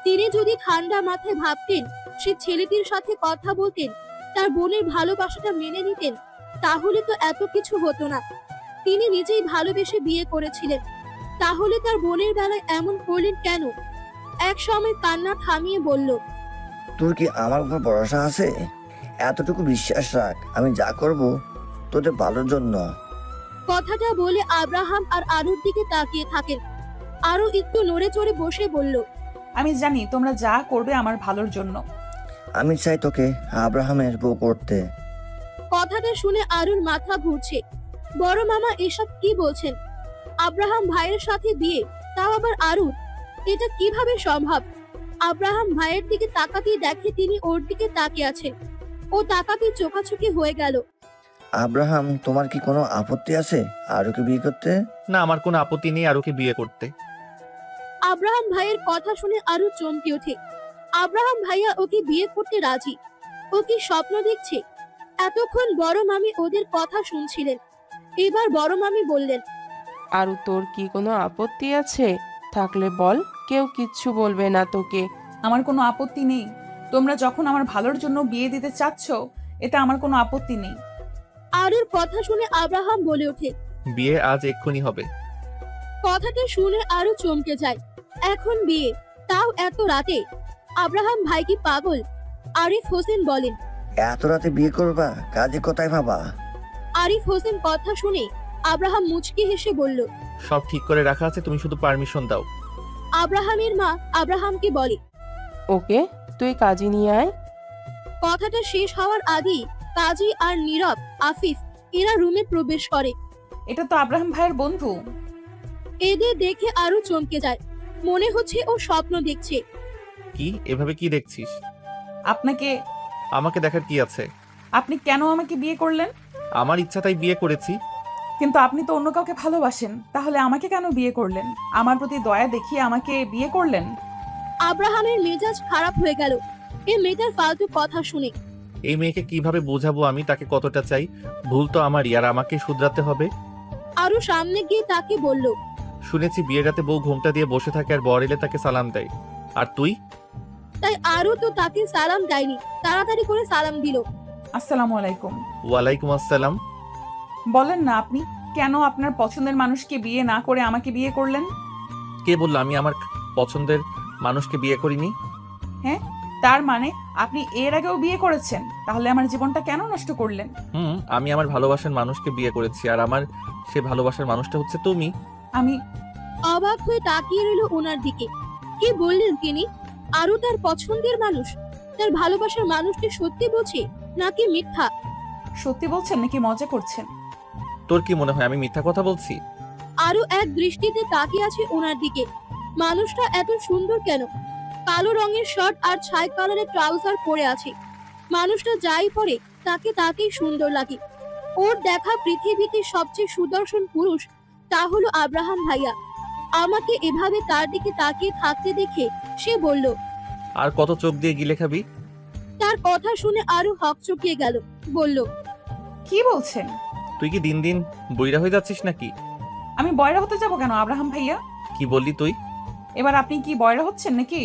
তিনি যদি ঠান্ডা মাথায় ভাবতেন, সে ছেলেটির সাথে কথা বলতেন, তার বোনের ভালোবাসাটা মেনে নিতেন, তাহলে তো এত কিছু হতো না। তিনি নিজেই ভালোবেসে বিয়ে করেছিলেন, তাহলে তার বোনের বেলায় এমন করলেন কেন? এক সময় কান্না থামিয়ে বলল, তোর কি আমার উপর ভরসা আছে? এতটুকু বিশ্বাস রাখ, আমি যা করব তোদের ভালোর জন্য। কথাটা বলে আব্রাহাম আর আরুর দিকে তাকিয়ে থাকেন। আরু একটু নড়ে চড়ে বসে বলল, আমি জানি তোমরা যা করবে আমার ভালোর জন্য। আমি চাই তোকে আব্রাহামের বউ করতে। কথাটা শুনে আরুর মাথা ঘুরছে। বড় মামা এসব কি বলছেন? আব্রাহাম ভাইয়ের সাথে বিয়ে, তাও আবার আরুর? এটা কিভাবে সম্ভব? আব্রাহাম ভাইয়ের দিকে তাকাতেই দেখে তিনি ওর দিকে তাকিয়ে আছেন। ও তাকাতেই চোখাচোখি হয়ে গেল। আব্রাহাম, তোমার কি কোনো আপত্তি আছে আরুকে বিয়ে করতে? না, আমার কোনো আপত্তি নেই আরুকে বিয়ে করতে। আব্রাহাম ভাইয়ের কথা শুনে আরু চমকে ওঠে। আব্রাহাম ভাইয়া ওকে বিয়ে করতে রাজি। ও কি স্বপ্ন দেখছে? এতক্ষণ বড় মামি ওদের কথা শুনছিলেন। এবার বড় মামি বললেন, আরু তোর কি কোনো আপত্তি আছে? থাকলে বল, কেউ কিচ্ছু বলবে না তোকে। আমার কোনো আপত্তি নেই। তোমরা যখন আমার ভালোর জন্য বিয়ে দিতে চাচ্ছ, এটা আমার কোনো আপত্তি নেই। আরুর কথা শুনে আব্রাহাম বলে ওঠে। বিয়ে আজ এক্ষুনি হবে। কথাটা শুনে আরো চমকে যায়। এখন বিয়ে, তাও এত রাতে? আব্রাহাম ভাই কি পাগল? আরিফ হোসেন বলেন, এত রাতে বিয়ে করবা? কাজে কোথায় ভাবা? আরিফ হোসেন কথা শুনে আব্রাহাম মুচকি হেসে বলল। সব ঠিক করে রাখা আছে, তুমি শুধু পারমিশন দাও। আব্রাহামের মা আব্রাহামকে বলে, ওকে, তুই কাজে নিয়ে আয়। কথাটা শেষ হওয়ার আগেই কাজী আর নীরব, আফিফ এরা রুমে প্রবেশ করে। এটা তো আব্রাহাম ভাইয়ের বন্ধু। এদের দেখে আরো চমকে যায়। মনে হচ্ছে ও স্বপ্ন দেখছে। কি এভাবে কি দেখছিস? আপনাকে আমাকে দেখার কি আছে? আপনি কেন আমাকে বিয়ে করলেন? আমার ইচ্ছা তাই বিয়ে করেছি। কিন্তু আপনি তো অন্য কাউকে ভালোবাসেন, তাহলে আমাকে কেন বিয়ে করলেন? আমার প্রতি দয়া দেখিয়ে আমাকে বিয়ে করলেন? আব্রাহামের মেজাজ খারাপ হয়ে গেল এই মেয়েটার ফালতু কথা শুনে। এই মেয়েকে কিভাবে বোঝাবো আমি তাকে কতটা চাই? ভুল তো আমারই, আর আমাকে শুধরাতে হবে। আরো সামনে গিয়ে তাকে বলল, শুনেছি বিয়ের রাতে বউ ঘোমটা দিয়ে বসে থাকে আর বর এলে তাকে সালাম দেয়, আর তুই? তাই আরো তো তাকে সালাম দেয়নি, তাড়াতাড়ি করে সালাম দিল। আসসালামু আলাইকুম। ওয়ালাইকুম আসসালাম। বলেন না আপনি কেন আপনার পছন্দের মানুষকে বিয়ে না করে আমাকে বিয়ে করলেন? কে বললো আমি আমার পছন্দের মানুষকে বিয়ে করিনি? হ্যাঁ, তার মানে আপনি এর আগেও বিয়ে করেছেন, তাহলে আমার জীবনটা কেন নষ্ট করলেন? আমি আমার ভালোবাসার মানুষকে বিয়ে করেছি, আর আমার সে ভালোবাসার মানুষটা হচ্ছে তুমি। আমি অবাক হয়ে তাকিয়ে রইল ওনার দিকে। কি বললেন তিনি? আরো তার পছন্দের মানুষ, তার ভালোবাসার মানুষটি সত্যি বলছে নাকি মিথ্যা? সত্যি বলছেন নাকি মজা করছেন? তোর কি মনে হয় আমি মিথ্যা কথা বলছি? আরো এক দৃষ্টিতে তাকিয়ে আছে ওনার দিকে। মানুষটা এত সুন্দর কেন? কালো রঙের শার্ট আর ছাই কালারের ট্রাউজার পরে আছে। মানুষটা যাই পরে তাকে তাকেই সুন্দর লাগে। ওর দেখা পৃথিবীতে সবচেয়ে সুদর্শন পুরুষ তা হলো আব্রাহাম ভাইয়া। আমাকে এভাবে তার দিকে তাকিয়ে থাকতে দেখে সে বলল। আর কত চোখ দিয়ে গিলে খাবি? তার কথা শুনে আরো হকচকিয়ে গেল। বলল, কি বলছেন? তুই কি দিন দিন বইরা হয়ে যাচ্ছিস নাকি? আমি বয়রা হতে যাব কেন আব্রাহাম ভাইয়া? কি বললি তুই? এবার আপনি কি বয়রা হচ্ছেন নাকি?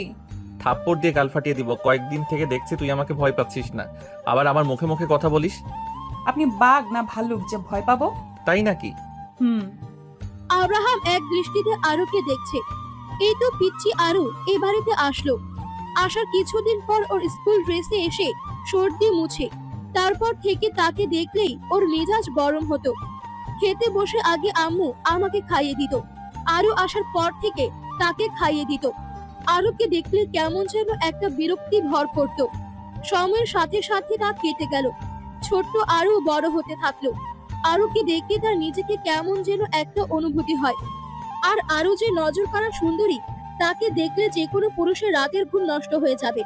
থাপ্পড় দিয়ে গাল ফাটিয়ে দিব। কয়েকদিন থেকে দেখছি তুই আমাকে ভয় পাচ্ছিস না, আবার আমার মুখে মুখে কথা বলিস। আপনি বাঘ না ভাল্লুক যে ভয় পাবো? তাই নাকি? আব্রাহাম এক দৃষ্টিতে আরুকে দেখছে। এই তো পিচ্ছি আরু এই বাড়িতে আসলো। আসার কিছুদিন পর ওর স্কুল ড্রেসে এসে সর্দি মুছে, তারপর থেকে তাকে দেখলেই ওর মেজাজ গরম হতো। খেতে বসে আগে আম্মু আমাকে খাইয়ে দিত, আরু আসার পর থেকে তাকে খাইয়ে দিত। আরুকে দেখলে কেমন যেন একটা বিরক্তি ভর করত। সময়ের সাথে সাথে তা কেটে গেল। ছোট্ট আরু বড় হতে থাকলো। আরুকে দেখে তার নিজেকে কেমন যেন একটা অনুভূতি হয়। আর আরু যে নজর কাড়া সুন্দরী তাকে দেখলে যে কোনো পুরুষের রাতের ঘুম নষ্ট হয়ে যাবে।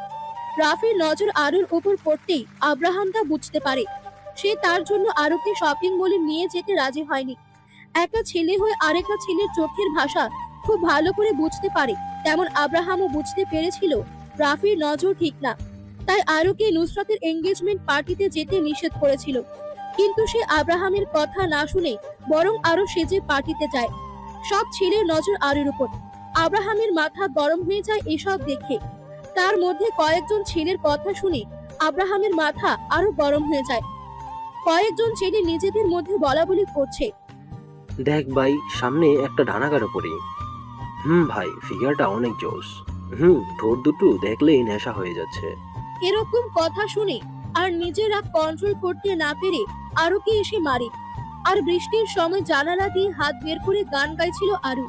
রাফির নজর আরুর উপর পড়তেই আব্রাহাম তা বুঝতে পারে। সে তার জন্য আরুকে শপিং মলে নিয়ে যেতে রাজি হয়নি। একটা ছেলে হয়ে আরেকটা ছেলের চোখের ভাষা খুব ভালো করে বুঝতে পারে, তেমন আব্রাহামও বুঝতে পেরেছিল রাফির নজর ঠিক না। তাই আরুকে নুসরাতের এঙ্গেজমেন্ট পার্টিতে যেতে নিষেধ করেছিল। কিন্তু সে আব্রাহামের কথা না শুনে বরং আরো সেজে পার্টিতে যায়। সব ছেলের নজর আরুর উপর। আব্রাহামের মাথা গরম হয়ে যায় এসব দেখে। তার মধ্যে কয়েকজন ছেলের কথা শুনে আব্রাহামের মাথা আরো গরম হয়ে যায়। কয়েকজন ছেলে নিজেদের মধ্যে বলাবলি করছে। দেখ ভাই, সামনে একটা ডানাগাড়ো পরি। ভাই, ফিগারটা অনেক জোস। ঠোঁট দুটো দেখলেই নেশা হয়ে যাচ্ছে। এরকম কথা শুনে আর নিজেরা কন্ট্রোল করতে না পেরে আরুকে এসে মারে। আর বৃষ্টির সময় জানালা দিয়ে হাত বের করে গান গাইছিল আরু।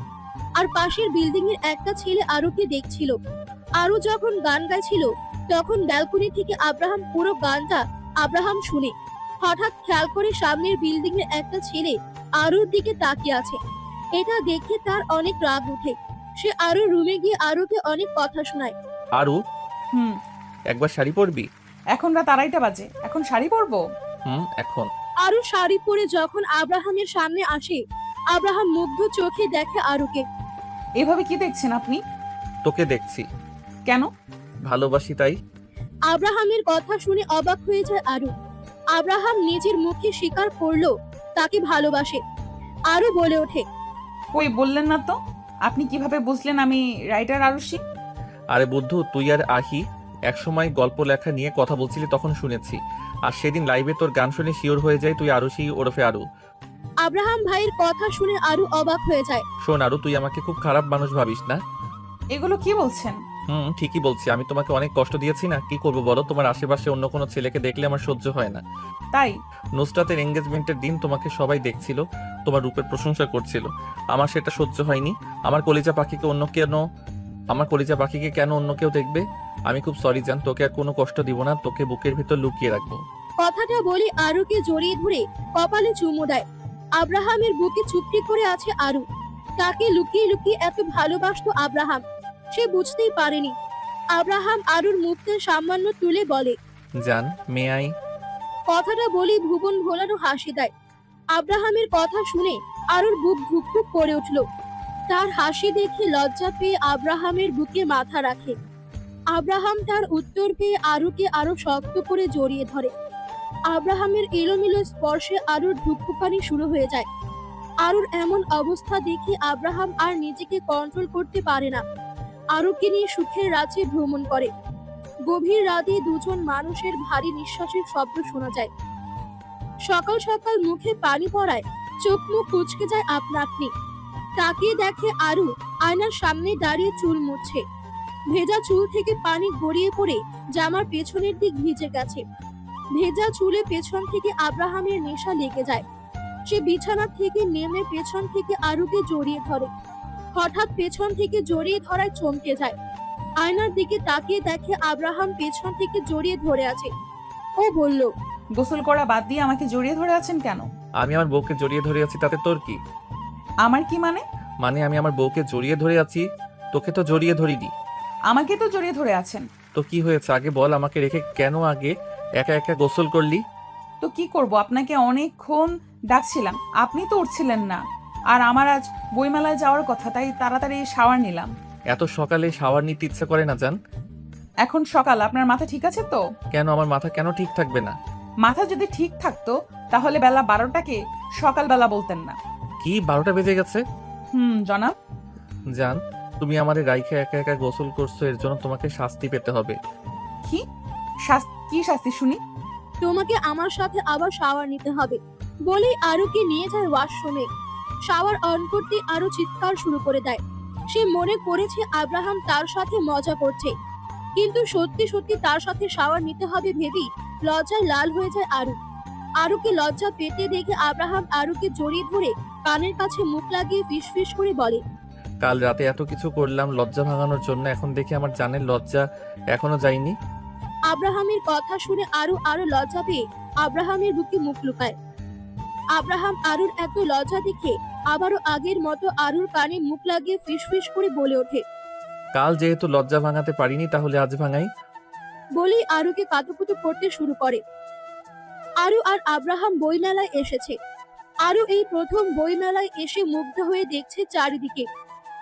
আর পাশের বিল্ডিং এর একটা ছেলে আরুকে দেখছিল। আরু যখন গান গাইছিল তখন ব্যালকনি থেকে আব্রাহাম পুরো গানটা আব্রাহাম শুনে হঠাৎ খেয়াল করে সামনের বিল্ডিং এর একটা ছেলে আরুর দিকে তাকিয়ে আছে। এটা দেখে তার অনেক রাগ উঠে। সে আরুর রুমে গিয়ে আরুকে অনেক কথা শোনায়। আরু, হুম একবার শাড়ি পরবি? এখন রাত 2:30 বাজে, এখন শাড়ি পরবো? এখন। আরু শাড়ি পরে যখন আব্রাহামের সামনে আসে, আব্রাহাম মুগ্ধ চোখে দেখে আরুকে। এভাবে কি দেখছেন আপনি? তোকে দেখছি। কেন? ভালোবাসি তাই। আব্রাহামের কথা শুনে অবাক হয়ে যায় আরু। আব্রাহাম নিজের মুখে স্বীকার করলো তাকে ভালোবাসে। আরু বলে ওঠে, কই বললেন না তো। আপনি কিভাবে বুঝলেন আমি রাইটার আরুষি? আরে বুদ্ধু, তুই আর আহি একসময় গল্প লেখা নিয়ে কথা বলছিলি, তখন শুনেছি। আর সেদিন লাইভে তোর গান শুনে শিওর হয়ে যায় তুই আরুষি ওরফে আরু। আব্রাহাম ভাইয়ের কথা শুনে আরু অবাক হয়ে যায়। শোন আরু, তুই আমাকে খুব খারাপ মানুষ ভাবিস না। এগুলো কি বলছেন? ঠিকই বলছি। আমি তোমাকে অনেক কষ্ট দিয়েছি না? কি করবো বলো, তোমার আশেপাশে অন্য কোনো ছেলেকে দেখলে আমার সহ্য হয় না। তাই নুসরাতের এঙ্গেজমেন্টের দিন তোমাকে সবাই দেখছিল, তোমার রূপের প্রশংসা করছিল। আমার সেটা সহ্য হয়নি। আমার কলিজা পাখিকে কেন অন্য কেউ দেখবে? আমি খুব সরি জান, তোকে আর কোনো কষ্ট দিব না, তোকে বুকের ভিতর লুকিয়ে রাখবো। কথাটা বলে আরুকে জড়িয়ে ধরে কপালে চুমু দেয়। আব্রাহামের বুকে চুপটি করে আছে আরু। তাকে লুকিয়ে লুকিয়ে এত ভালোবাসতো আব্রাহাম, সে বুঝতেই পারেনি। আব্রাহাম আরুর মুখটা সামান্য তুলে বলে, জান, মে আই? কথাটা বলে ভুবন ভোলানো হাসি দেয়। আব্রাহামের কথা শুনে আরুর বুক ধুকধুক করে উঠল। তার হাসি দেখে লজ্জা পেয়ে আব্রাহামের বুকে মাথা রাখে। আব্রাহাম তার উত্তর পেয়ে আরুকে আরো শক্ত করে জড়িয়ে ধরে। আব্রাহামের এলোমেলো স্পর্শে আরুর ধুকপুকানি শুরু হয়ে যায়। আরুর এমন অবস্থা দেখে আব্রাহাম আর নিজেকে কন্ট্রোল করতে পারে না। আরুকে নিয়ে সুখের রাজ্যে ভ্রমণ করে। গভীর রাতে দুজন মানুষের ভারী নিঃশ্বাসের শব্দ শোনা যায়। সকাল সকাল মুখে পানি পড়ায় চোখ মুখ কুঁচকে যায় আপনা আপনি। তাকিয়ে দেখে আরু আয়নার সামনে দাঁড়িয়ে চুল মুছছে। ভেজা চুল থেকে পানি গড়িয়ে পড়ে জামার পেছনের দিক ভিজে গেছে। ভেজা চুলে পেছন থেকে আব্রাহামের নেশা লেগে যায়। সে বিছানা থেকে নেমে পেছন থেকে আরুকে জড়িয়ে ধরে। হঠাৎ পেছন থেকে জড়িয়ে ধরায় চমকে যায়। আয়নার দিকে তাকিয়ে দেখে আব্রাহাম পেছন থেকে জড়িয়ে ধরে আছে। ও বলল, গোসল করা বাদ দিয়ে আমাকে জড়িয়ে ধরে আছেন কেন? আমি আমার বউকে জড়িয়ে ধরে আছি, তাতে তোর কি? আমার কি মানে? মানে আমি আমার বউকে জড়িয়ে ধরে আছি, তোকে তো জড়িয়ে ধরিনি। আমাকে তো জড়িয়ে ধরে আছেন। তো কি হয়েছে আগে বল, আমাকে রেখে কেন আগে একা একা গোসল করলি? তো কি করব, আপনাকে অনেকক্ষণ ডাকছিলাম, আপনি তো উঠছিলেন না। আর আমার আজ বইমেলায় যাওয়ার কথা, তাই তাড়াতাড়ি শাওয়ার নিলাম। এত সকালে শাওয়ার নিতে ইচ্ছা করে না জান? এখন সকাল, আপনার মাথা ঠিক আছে তো? কেন, আমার মাথা কেন ঠিক থাকবে না? মাথা যদি ঠিক থাকতো তাহলে বেলা 12টাকে সকালবেলা বলতেন না। কি 12টা বেজে গেছে? জনাব। জান, তুমি আমারে রাইখে একা একা গোসল করছো, এর জন্য তোমাকে শাস্তি পেতে হবে। কি শাস্তি শুনি? তোমাকে আমার সাথে আবার শাওয়ার নিতে হবে বলেই আরুকে নিয়ে যায় ওয়াশরুমে। শাওয়ার অন করতে আরু চিৎকার শুরু করে দেয়। সে মনে করেছে আব্রাহাম তার সাথে মজা করছে, কিন্তু সত্যি সত্যি তার সাথে শাওয়ার নিতে হবে ভেবেই লজ্জায় লাল হয়ে যায় আরু। আরুকে লজ্জা পেতে দেখে আব্রাহাম আরুকে জড়িয়ে ধরে কানের কাছে মুখ লাগিয়ে ফিসফিস করে বলে, কাল রাতে এত কিছু করলাম লজ্জা ভাঙানোর জন্য, এখন দেখি আমার জানের লজ্জা এখনো যায়নি। আব্রাহামের কথা শুনে আরো লজ্জা পেয়ে আব্রাহামের বুকে মুখ লুকায়। আব্রাহাম আরুর এত লজ্জা দেখে আবারও আগের মতো আরুর কানে মুখ লাগিয়ে ফিসফিস করে বলে ওঠে, কাল যেহেতু লজ্জা ভাঙাতে পারিনি, তাহলে আজ ভাঙাই। বলেই আরুকে কাতুকুতু করতে শুরু করে। আরু আর আব্রাহাম বইমেলায় এসেছে। আরু এই প্রথম বইমেলায় এসে মুগ্ধ হয়ে দেখছে চারিদিকে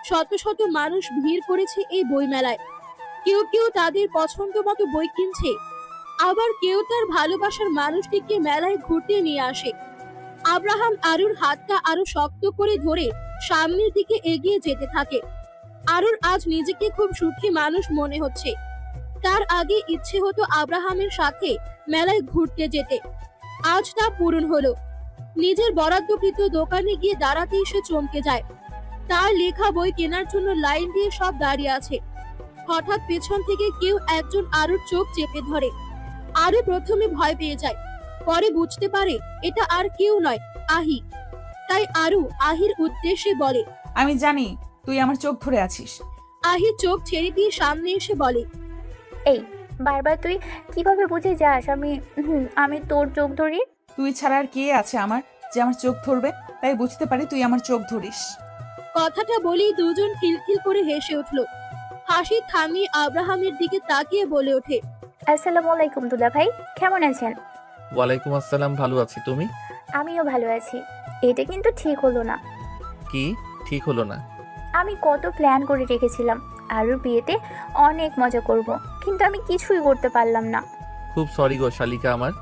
শত শত মানুষ ভিড় করেছে এই বইমেলায়। কেউ কেউ তাদের পছন্দ মতো বই কিনছে, আবার কেউ তার ভালোবাসার মানুষটিকে মেলায় ঘুরতে নিয়ে আসে। আব্রাহাম আরুর হাতটা আরো শক্ত করে ধরে সামনের দিকে এগিয়ে যেতে থাকে। আরুর আজ নিজেকে খুব সুখী মানুষ মনে হচ্ছে। তার আগে ইচ্ছে হতো আব্রাহামের সাথে মেলায় ঘুরতে যেতে, আজ তা পূরণ হলো। নিজের বরাদ্দকৃত দোকানে গিয়ে দাঁড়াতেই সে চমকে যায়। তার লেখা বই কেনার জন্য লাইন দিয়ে সব দাঁড়িয়ে আছে। হঠাৎ পেছন থেকে কেউ একজন আরুর চোখ চেপে ধরে। আরু প্রথমে ভয় পেয়ে যায়, পরে বুঝতে পারে এটা আর কেউ নয়, আহি। তাই আরু আহির উদ্দেশ্যে বলে, আমি জানি তুই আমার চোখ ধরে আছিস। আহি চোখ ছেড়ে দিয়ে সামনে এসে বলে, এই বারবার তুই কিভাবে বুঝে যাস আমি তোর চোখ ধরি? তুই ছাড়া আর কে আছে আমার যে আমার চোখ ধরবে? তাই বুঝতে পারি তুই আমার চোখ ধরিস। কথাটা বলেই দুজন খিলখিল করে হেসে উঠল। হাসি থামিয়ে আব্রাহামের দিকে তাকিয়ে বলে ওঠে, আসসালামু আলাইকুম দুলা ভাই, কেমন আছেন? ওয়ালাইকুম আসসালাম, ভালো আছি। তুমি? আমিও ভালো আছি। এটা কিন্তু ঠিক হলো না। কি ঠিক হলো না? আমি কত প্ল্যান করে রেখেছিলাম আরুর বিয়েতে অনেক মজা করব, কিন্তু আমি কিছুই করতে পারলাম না। খুব সরি গো শালিকা আমার।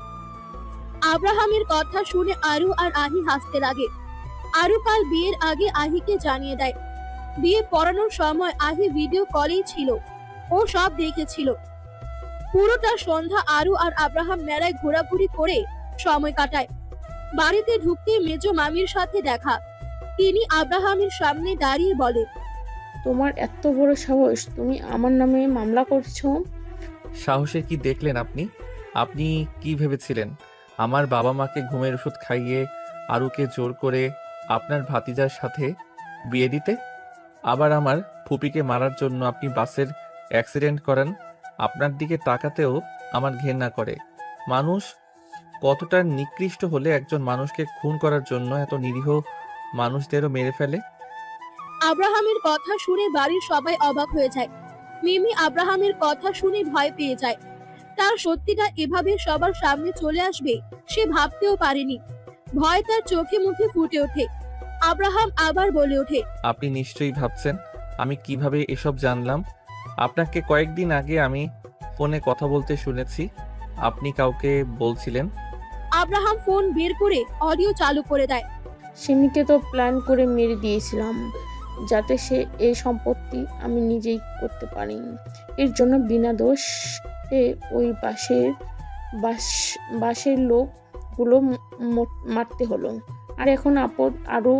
আব্রাহামের কথা শুনে আরু আর আহি হাসতে লাগে। আরু কাল বিয়ের আগে আহিকে জানিয়ে দেয়। বিয়ে পড়ানোর সময় আহি ভিডিও কলেই ছিল, ও সব দেখেছিল। পুরোটা সন্ধ্যা আরু আর আব্রাহাম মেলায় ঘোরাঘুরি করে সময় কাটায়। বাড়িতে ঢুকতে মেজো মামির সাথে দেখা। তিনি আব্রাহামের সামনে দাঁড়িয়ে বলে, তোমার এত বড় সাহস, তুমি আমার নামে মামলা করছো? সাহসে কি দেখলেন আপনি? আপনি কি ভেবেছিলেন আমার বাবা মাকে ঘুমের ওষুধ খাইয়ে আরুকে জোর করে আপনার ভাতিজার সাথে বিয়ে দিতে? আবার আমার ফুপিকে মারার জন্য আপনি বাসের অ্যাক্সিডেন্ট করান। আপনার দিকে তাকাতেও আমার ঘেন্না করে। মানুষ কতটা নিকৃষ্ট হলে একজন মানুষকে খুন করার জন্য এত নিরীহ মানুষদেরও মেরে ফেলে। আব্রাহামের কথা শুনে বাড়ির সবাই অবাক হয়ে যায়। মিমি আব্রাহামের কথা শুনে ভয় পেয়ে যায়। তার সত্যিটা এভাবে সবার সামনে চলে আসবে সে ভাবতেও পারেনি। ভয় তার চোখে মুখে ফুটে ওঠে। আব্রাহাম আবার বলে ওঠে, আপনি নিশ্চয়ই ভাবছেন আমি কিভাবে এসব জানলাম। আপনাকে কয়েকদিন আগে আমি ফোনে কথা বলতে শুনেছি, আপনি কাউকে বলছিলেন। আব্রাহাম ফোন বের করে অডিও চালু করে দেয়। সিমিকে তো প্ল্যান করে মেরে দিয়েছিলাম যাতে সে এই সম্পত্তি আমি নিজেই করতে পারি। এর জন্য বিনা দোষে ওই বাসের লোকগুলো মারতে হলো। আর এখন আপদ আরও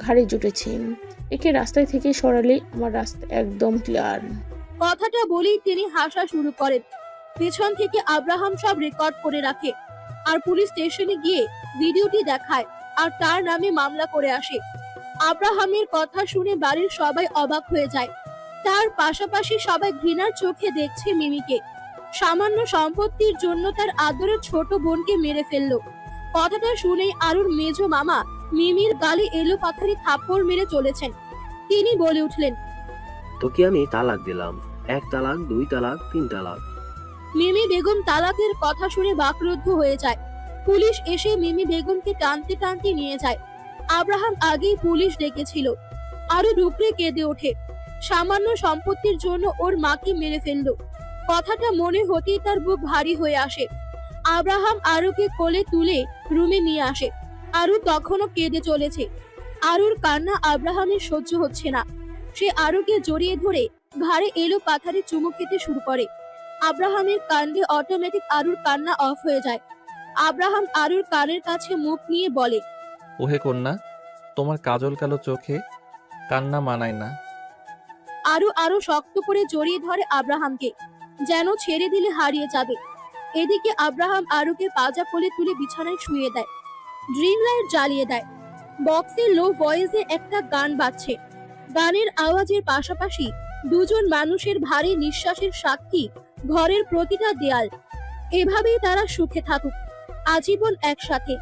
ঘাড়ে জুটেছে। একে রাস্তায় থেকে সরালে আমার রাস্তা একদম ক্লিয়ার। কথাটা বলেই তিনি হাসা শুরু করেন। পেছন থেকে আব্রাহাম সব রেকর্ড করে রাখে আর পুলিশ স্টেশনে গিয়ে ভিডিওটি দেখায় আর তার নামে মামলা করে আসে। আব্রাহামের কথা শুনে বাড়ির সবাই অবাক হয়ে যায়। তার পাশাপাশি সবাই ঘৃণার চোখে দেখছে মিমিকে। সামান্য সম্পত্তির জন্য তার আদরের ছোট বোনকে মেরে ফেললো। কথাটা শুনেই আরুর মেজো মামা মিমির গালে এলো পাথারি থাপ্পড় মেরে চলেছেন। তিনি বলে উঠলেন, তোকে আমি তালাক দিলাম, 1 তালাক, 2 তালাক, 3 তালাক। মিমি বেগম তালাকের কথা শুনে বাকরুদ্ধ হয়ে যায়। পুলিশ এসে মিমি বেগমকে টানতে টানতে নিয়ে যায়। আব্রাহাম আগেই পুলিশ ডেকেছিল। আরো ডুকরে কেঁদে ওঠে। সামান্য সম্পত্তির জন্য ওর মাকে মেরে ফেললো। কথাটা মনে হতেই তার বুক ভারী হয়ে আসে। আব্রাহাম আরুকে কোলে তুলে রুমে নিয়ে আসে। আরু তখনও কেঁদে চলেছে। আরুর কান্না আব্রাহামের সহ্য হচ্ছে না। সে আরুকে জড়িয়ে ধরে ঘাড়ে এলো পাথারে চুমু খেতে শুরু করে। আব্রাহামের কাণ্ডে অটোমেটিক আরুর কান্না অফ হয়ে যায়। আব্রাহাম আরুর কানের কাছে মুখ নিয়ে বলে, ওহে কন্যা, তোমার কাজল কালো চোখে কান্না মানায় না। আরো শক্ত করে জড়িয়ে ধরে আব্রাহামকে, যেন ছেড়ে দিলে হারিয়ে যাবে। এদিকে আব্রাহাম আরুকে পাজা কোলে তুলে বিছানায় শুয়ে দেয়। ড্রিম লাইট জ্বালিয়ে দেয়। বক্সে লো ভয়েসে একটা গান বাজছে। গানের আওয়াজের পাশাপাশি দুজন মানুষের ভারী নিঃশ্বাসের সাক্ষী ঘরের প্রতিটা দেয়াল। এভাবেই তারা সুখে থাকুক, আজীবন একসাথে।